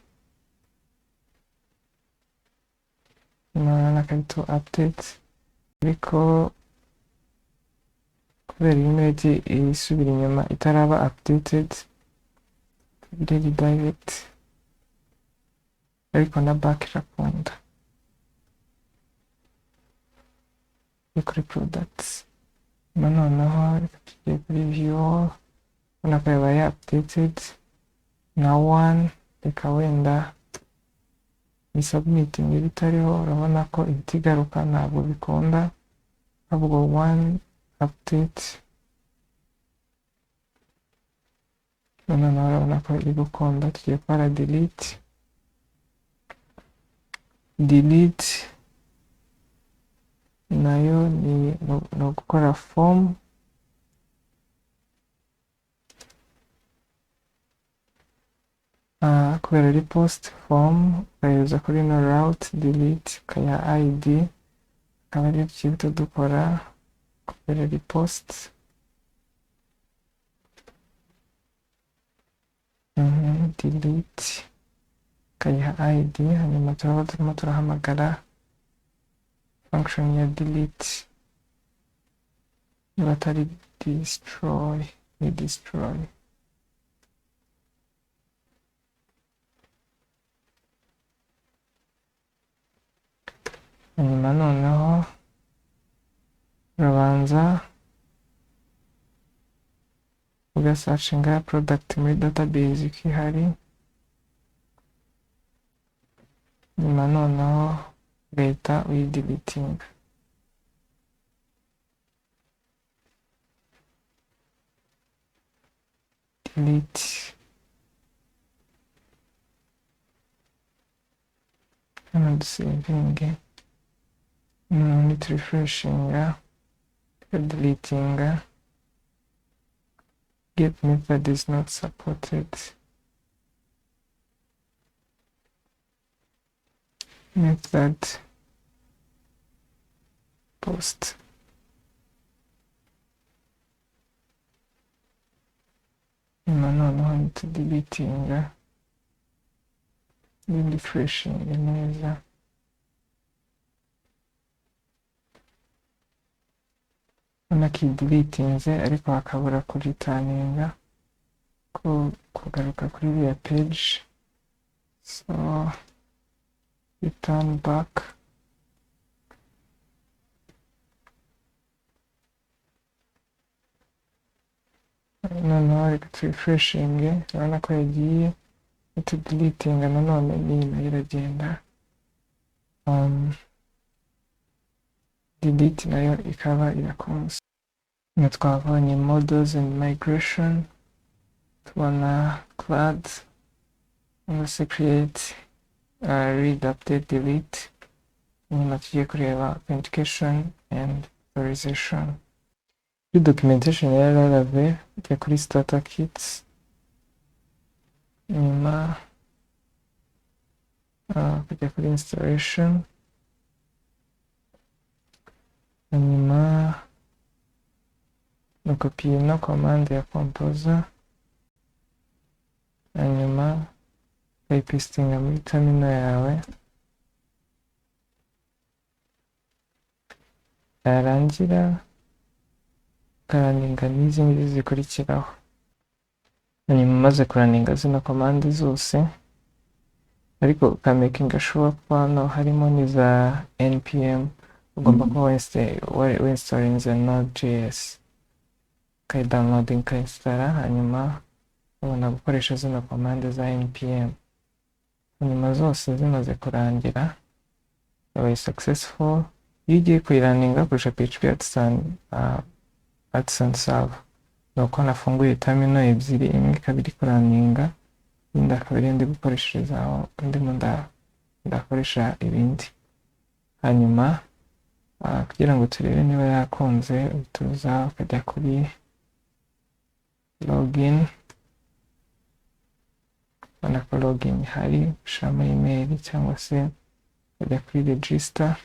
nakarito update, ariko kubera image isubira inyuma itaraba updated tugire redirect, ariko na back irakunda kuri products. Noneho reka tugiye kuri view, ubona ko yabaye updated na one, reka wenda ni submitting bitariho, urabona ko ibitigaruka ntabwo bikunda, ahubwo one update noneho urabona ko iri gukunda. Tugiye gukora delete nayo ni gukora form, kubera ari post form ukayoza kuri no route delete ukaya id, akaba ariyo tugiye dukora kubera ari post. Delete ukayiha id, hanyuma turaba turimo turahamagara function ya delete, niba atari destroy ni destroy. Hanyuma noneho urabanza ugasearchinga product muri database ko ihari, nyuma noneho ugahita uyideletinga. Delete, hano dusavinge, ni refreshinga, deletinga. Get method is not supported. method post. nyuma noneho nitudilitinga refreshinge neza, ubona ko idilitinze ariko hakabura kuritaninga kugaruka kuri iriya page. So return back, noneho reka turefreshinge, urabona ko yagiye. nitudilitinga nanone n'iyi nayo iragenda, delete nayo ikaba irakunze. Hano twabonye models and migration, tubona clad, cyangwa se create, read, update, delete. Nyuma tugiye kureba authentication and authorization. Kuri documentation ya Laravel ujya kuri starter kits, nyuma kujya kuri installation, hanyuma nukopiye no command ya composer, hanyuma ukayipastinga muri terminal yawe, yarangira ukaraninga n'izi ngizi zikurikiraho. hanyuma umaze kuraninga zino command zose, ariko ukamakinga sure ko hano harimo n'iza npm, ugomba kuba winstalinze Node.js, ukayidownloading ukayinstara, hanyuma ubona gukoresha zino command za npm. hanyuma zose zimaze kurangira yabaye successful. iyo ugiye kuyiraninga ukoresha php artisan server, nuko nafunguye terminal ebyiri, imwe ikaba iri kuraninga, indi akaba ari ndi gukoresherezaho, ndimo ndakoresha ibindi. hanyuma kugira ngo turebe niba yakunze, tuza ukajya kuri login, ubona ko login hari, ushiramo email cyangwa se ukajya kuri register,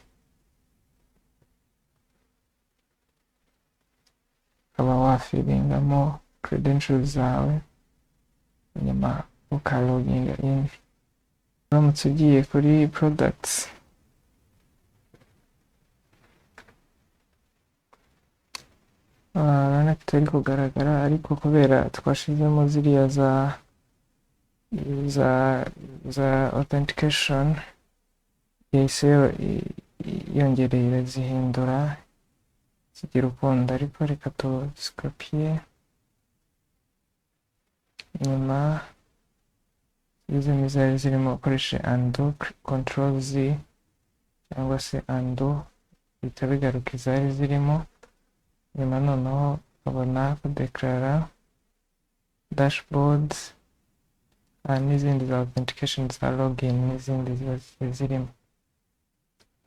ukaba wafilingamo credentials zawe, hanyuma ukaloginga in. uramutse ugiye kuri products, urabona kitari kugaragara, ariko kubera twashizemo ziriya za authentication, yahise yongereye irazihindura zigira ukundi. ariko reka tuzikopiye, nyuma izo zari zirimo ukoreshe undo control z cyangwa se undo, bihita bigaruka izari zirimo. nyuma noneho ukabona kudeclara dashboard, n'izindi za authentication za login n'izindi ziba zirimo.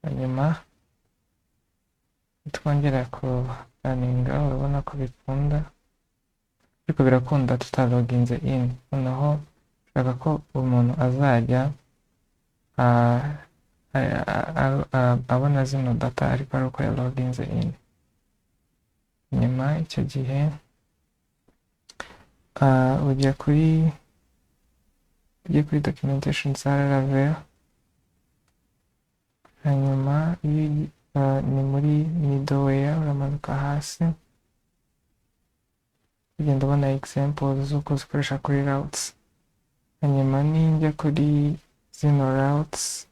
hanyuma twongera kuraninga, urabona ko bikunda, ariko birakunda tutaloginze in. noneho ushaka ko umuntu azajya abona zino data ariko ari uko yaloginze in. nyuma icyo gihe ujya kuri documentation za Laravel, hanyuma ni muri middleware, uramanuka hasi ugenda ubona examples z'uko zikoresha kuri routes. hanyuma ninjya kuri zino routes,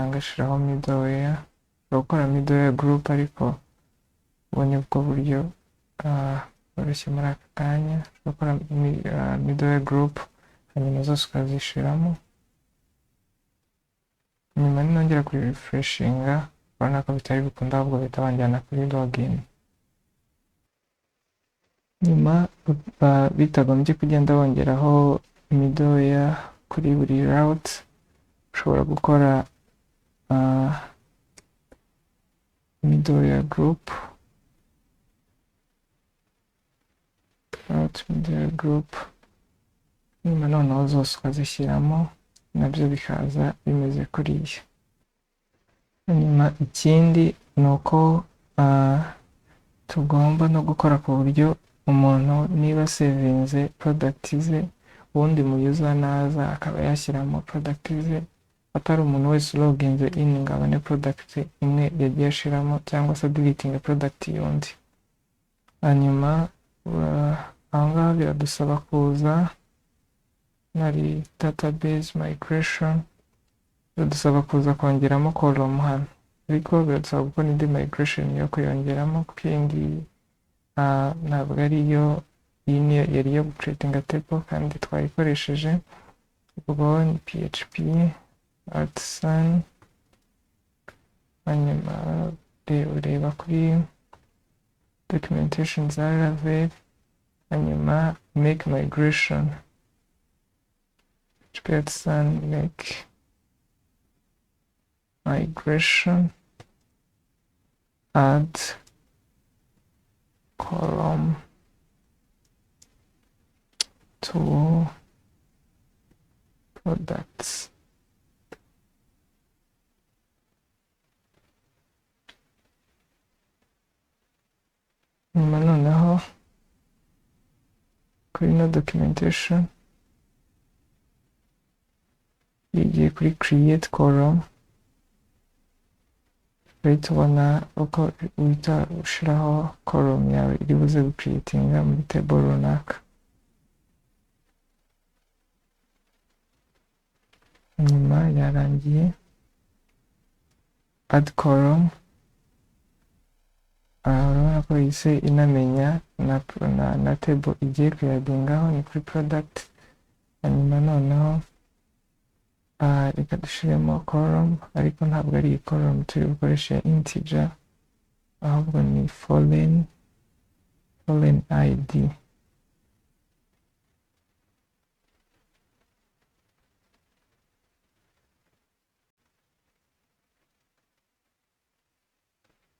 ngashiraho middleware, gukora middleware group, ariko ubonye ubwo buryo bworoshye muri aka kanya. gukora middleware group, hanyuma zose ukazishiramo. nyuma ninongera kuri refreshinga, urabona ko bitari bikunda, ahubwo bihita banjyana kuri login. nyuma bitagombye kugenda wongeraho middleware kuri buri route, ushobora gukora middleware group, route middleware group, nyuma noneho zose ukazishyiramo, nabyo bikaza bimeze kuriya. Hanyuma ikindi ni uko tugomba no gukora ku buryo umuntu niba sevinze product ze, ubundi mu user naza akaba yashyiramo product ze, atari umuntu wese uloginze in ngo abone product imwe yagiye ashiramo cyangwa se deleting product yundi. Hanyuma ahangaha biradusaba kuza muri database migration, biradusaba kuza kongeramo column hano, ariko biradusaba gukora indi migration yo kuyongeramo kuko iyi ngiyi ntabwo ariyo, iyi niyo yari yo creating table kandi twayikoresheje. Ubwo ni php artisan, hanyuma ureba kuri documentation za Laravel, hanyuma make migration, php artisan make migration, add column to products. Nyuma noneho kuri no documentation igiye kuri create column, uhita ubona uko uhita ushiraho column yawe iri buze gucreatinga muri table runaka. Nyuma yarangiye add column, urabona ko yise inamenya na table igiye kuyadingaho ni kuri product. Hanyuma noneho reka dushiremo column, ariko ntabwo ari iyi column turi bukoreshe integer, ahubwo ni foreign id.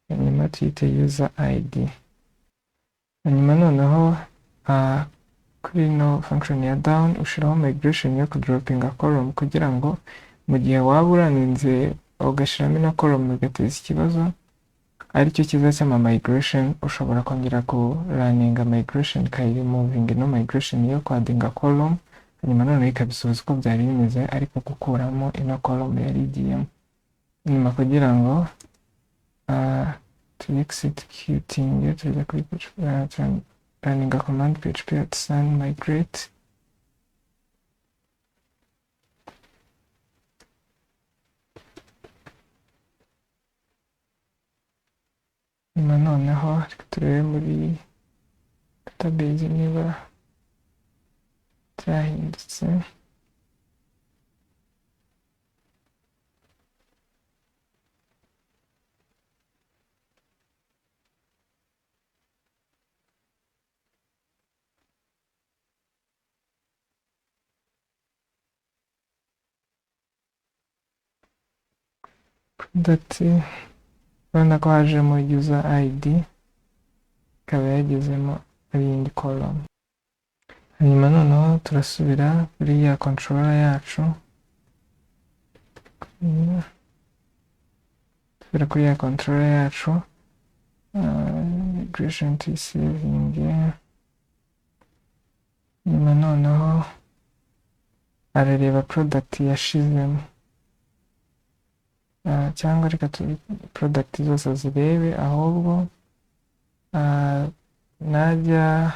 Hanyuma tuyite user id. Hanyuma noneho kuri no function ya down ushiraho migration yo kudropinga column, kugira ngo mu gihe waba uraninze ugashiramo ino column bigateza ikibazo, aricyo kiza cy'ama migration, ushobora kongera ku runninga migration moving no migration yo kwadinga column, hanyuma noneho ikabisubiza uko byari bimeze ariko gukuramo ino column yari igiyemo. Nyuma kugira ngo to executing tujya kuri running a command php artisan migrate, nyuma noneho turebe muri database niba byahindutse. Product urabona ko hajemo user id, ikaba yagezemo iyindi column. Hanyuma noneho turasubira kuri ya controller yacu, migration to saving. Nyuma noneho arareba product yashizemo, cyangwa reka product zose zirebe, ahubwo najya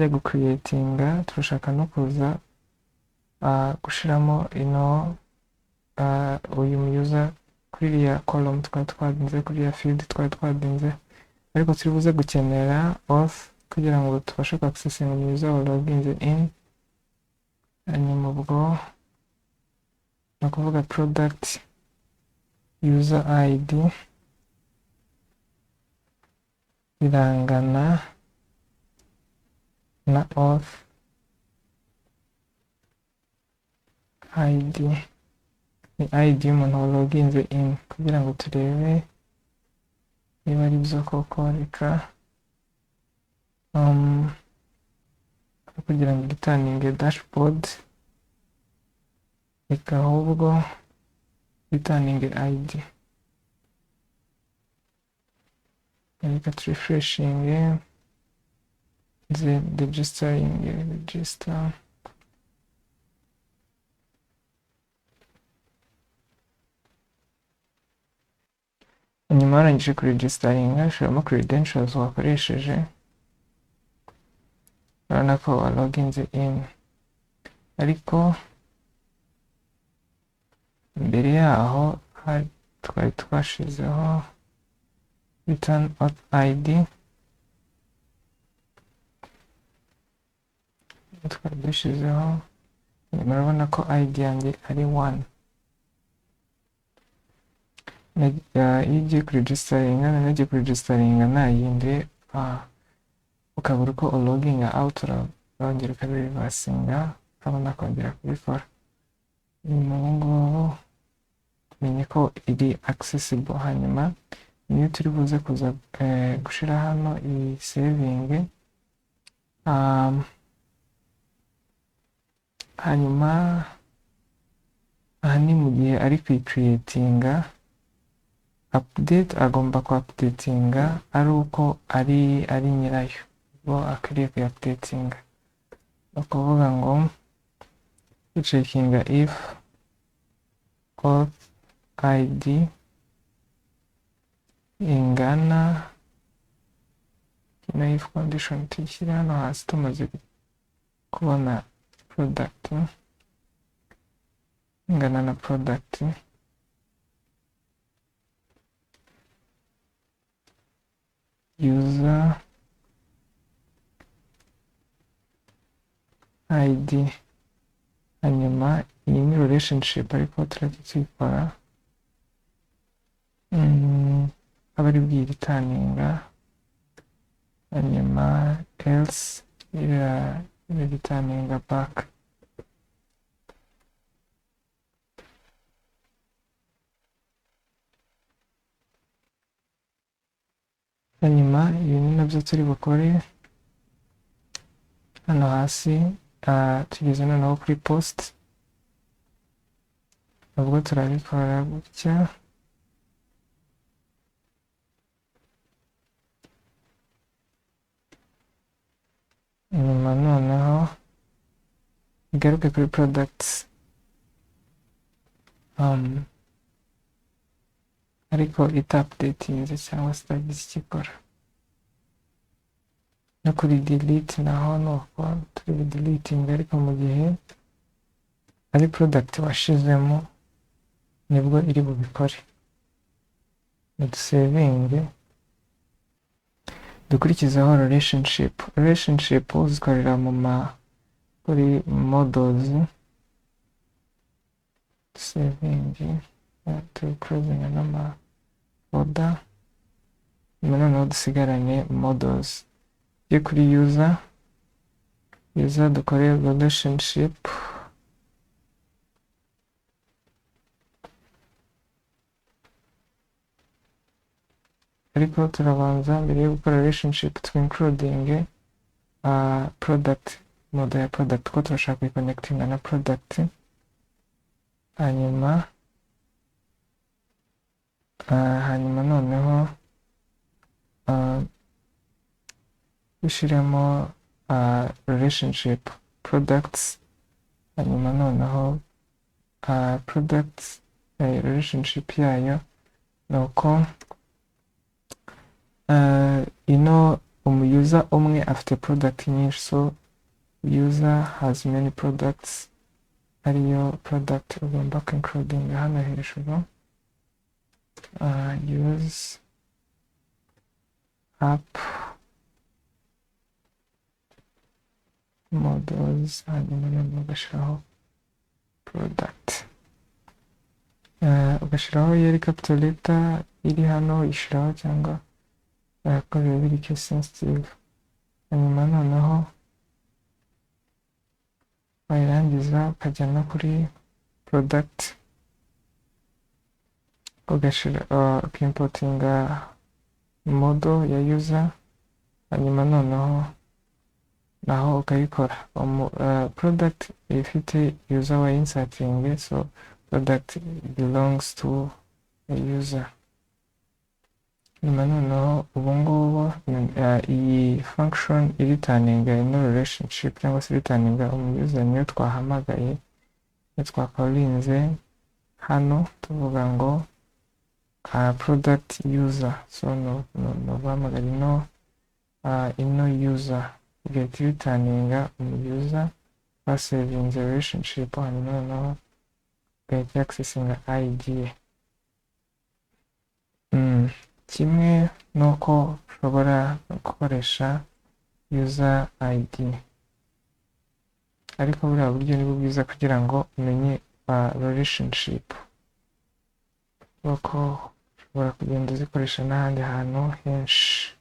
gucreatinga turashaka no kuza gushiramo ino uyu user kuri ya column twari twadinze, kuri ya field twari twadinze, ariko turi buze gukenera auth kugira ngo tubashe accessing user wa loginze in. Hanyuma ubwo no kuvuga product user id irangana na auth id, ni id y'umuntu wa loginze in, kugira ngo turebe niba ari byo koko. Reka kugira ngo itaninge dashboard reka ahubwo returning id, reka refreshing the registering register. Nyuma warangije kuregisitaringa ushyiramo credentials wakoresheje, urabona ko wa loginze in, ariko mbere yaho twari twashizeho return id, twari dushyizeho, murabona ko id yanjye ari 1. iyo ugiye kuregisitaringa, nagiye kuregisitaringa nayindi, ukabura uko uloginga out, urongera ukabirivasinga, ukabona kongera kubikora. Nyuma ubungubu tumenye ko iri accessible. Hanyuma niyo turi buze kuza gushira hano iyi saving, hanyuma aha ni mu gihe ari kuyicreatinga. Update agomba ku updatinga ari uko ari nyirayo, bo akwiriye kuupdatinga. No kuvuga ngo checkinga if auth id ingana na if condition tuyishyira hano hasi tumaze kubona product ingana na product user id. Hanyuma iyi ni relationship ariko turajya tuyikora aba ari bwiritaninga, hanyuma else iraritaninga back. Hanyuma ibi ni nabyo turi bukore hano hasi. Tugeze noneho kuri post, nubwo turabikora gutya. Nyuma noneho igaruke kuri products, ariko ita-updatinze cyangwa se itagize icyo ikora. No kuri delete naho nuko turi deleting, ariko mu gihe ari product washizemo nibwo iri bubikore. Dusavinge, dukurikizaho relationship zikorera kuri models. Savinge, to closing n'ama folder. Noneho dusigaranye models. Kuri user dukore relationship, ariko turabanza mbere yo gukora relationship twincluding product, model ya product ko turashaka kuyiconnectinga na product. Hanyuma noneho dushyiremo relationship products. Hanyuma noneho products relationship yayo nuko ino user umwe afite product nyinshi, so user has many products, ariyo product ugomba including hano hejuru. Use app models, hanyuma noneho ugashyiraho product, ugashyiraho yari capital letter iri hano uyishyiraho, cyangwa ko biba biri case sensitive. Hanyuma noneho wayirangiza ukajya no kuri product ugashyira ukimportinga model ya user. Hanyuma noneho naho ukayikora. Product ifite user wa inserting, so product belongs to a user. nyuma noneho ubungubu iyi function iritaninga ino relationship cyangwa se iritaninga user niyo twahamagaye, iyo twakalinze hano tuvuga ngo product user, so no bahamagara ino user igahita iritaninga user basevinze relationship, hanyuma noneho igahita accessinga id ye. Kimwe nuko ushobora gukoresha user id, ariko buriya buryo ni bwiza kugira ngo umenye relationship, kuko ushobora kugenda uzikoresha n'ahandi hantu henshi.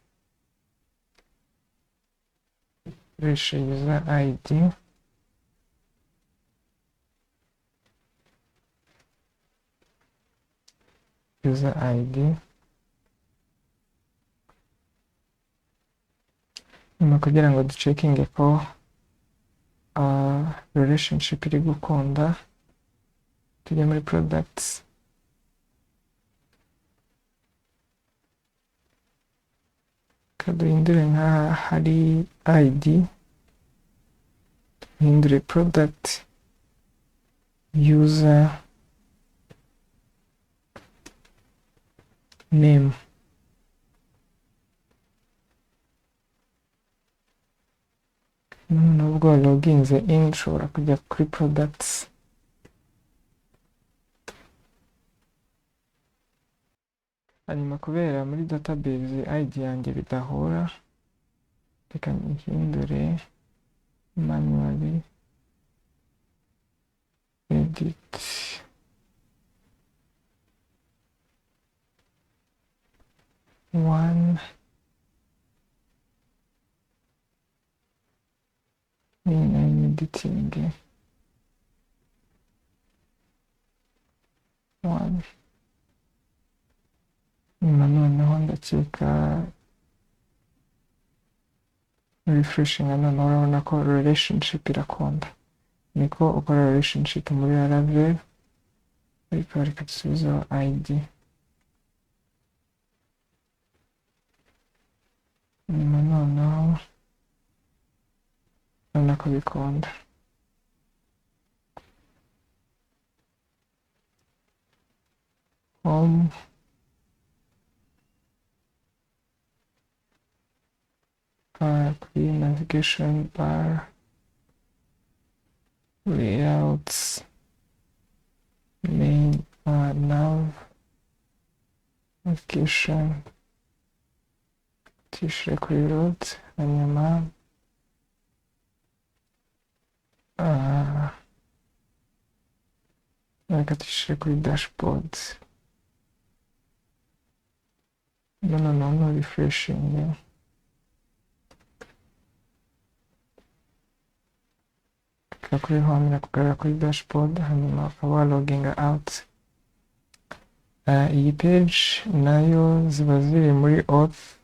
Ukoresha user id, user id nyuma kugira ngo ducekinge ko relationship iri gukunda, tujya muri products, kaduhindure nka hari id, duhindure product user name. Nubwo loginze in ushobora kujya kuri products, hanyuma kubera muri database id yanjye bidahura, reka nhindure manually edit one name editing one. nyuma noneho ndakeka refreshing, noneho urabona ko relationship irakunda. Niko ukora relationship muri Laravel, ariko reka dusubizeho id. nyuma noneho urabona ko bikunda. Home, kuri navigation bar, layouts, main, nav, navigation, tishyire kuri root, hanyuma reka tishyire kuri dashboard. no refreshing, kuri home irakugarura kuri dashboard, hanyuma ukaba waloginga out. Iyi page nayo ziba ziri muri auth,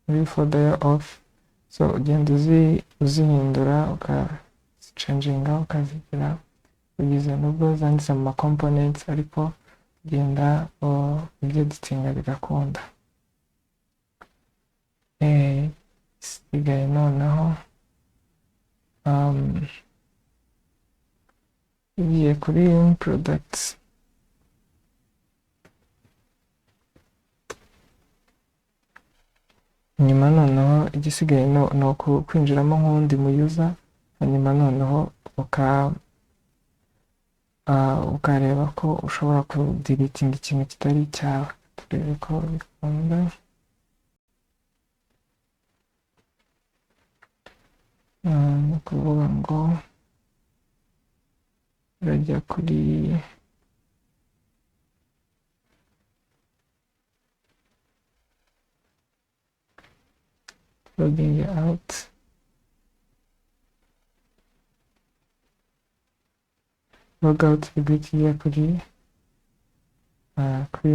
muri folder ya auth, so ugenda uzihindura ukazicanginga ukazigira kugeza nubwo zanditse mu components, ariko ugenda ubyeditinga bigakunda. Isigaye noneho igiye kuri products, nyuma noneho igisigaye no kwinjiramo nk'undi mu user, hanyuma noneho ukareba ko ushobora kudeletinga ikintu kitari icyawe. Turebe ko bikunda. Ni ukuvuga ngo urajya kuri logging out, logout igahita kuri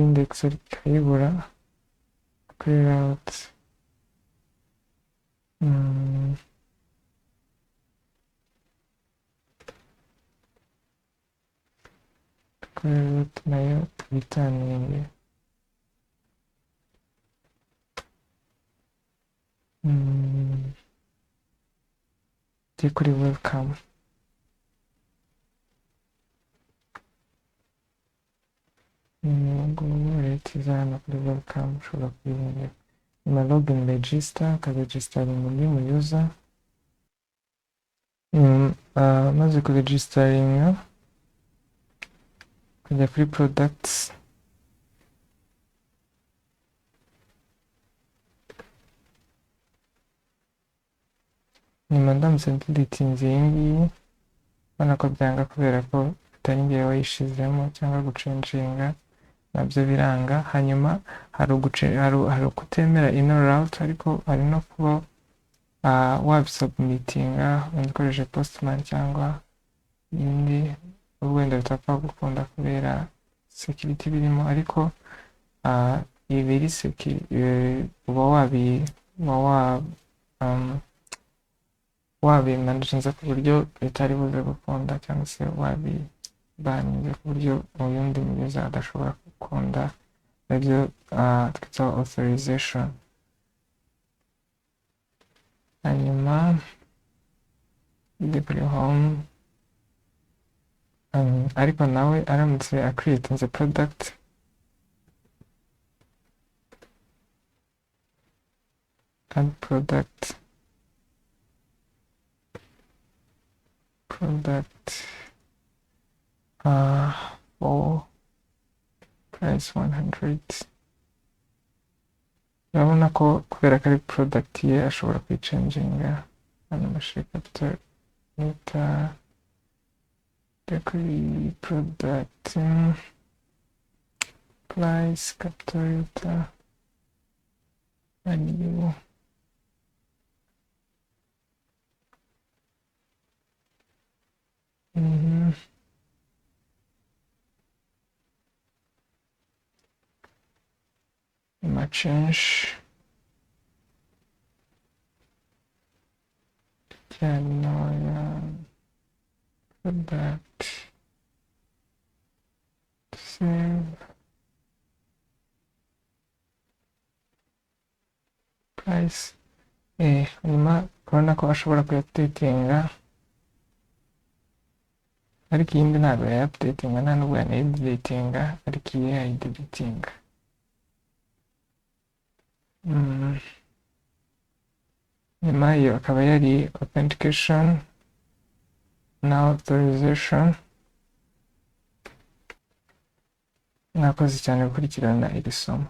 index ikayibura, kuri route kuri root nayo tuyitaninge. Tujye kuri welcome. Ngubu leta iza hano kuri welcome, ushobora kuyibonera. Nyuma login register, ukaregisitaringa undi mu user. Maze kuregisitaringa, ukajya kuri products. Nyuma ndamutse deletinze iyi ngiyi, ubona ko byanga kubera ko atari njyewe wayishizemo, cyangwa gucenjinga nabyo biranga. Hanyuma hari ukutemera ino route, ariko hari no kuba wabisubmitinga ukoresheje postman cyangwa indi, wenda bitapfa gukunda kubera security birimo, ariko ibiri uba wabimanajinze ku buryo bitari buze gukunda, cyangwa se wabibaninze ku buryo uyundi muyoza adashobora gukunda, nabyo twita authorization. Hanyuma ujye kuri home, ariko nawe aramutse acreatinze product, add product for price 100. urabona ko kubera ko ari product ye ashobora kuyicenjinga. hano mashire capital letter, kuri product price capital letter, value change product save price. Hanyuma urabona ko ashobora kuyaupdatinga, ariko iyindi ntabwo yaupdatinga, nta nubwo yanayideletinga, ariko iyi yayideletinga. nyuma iyo akaba yari authentication na authorization. Mwakoze cyane gukurikirana iri somo.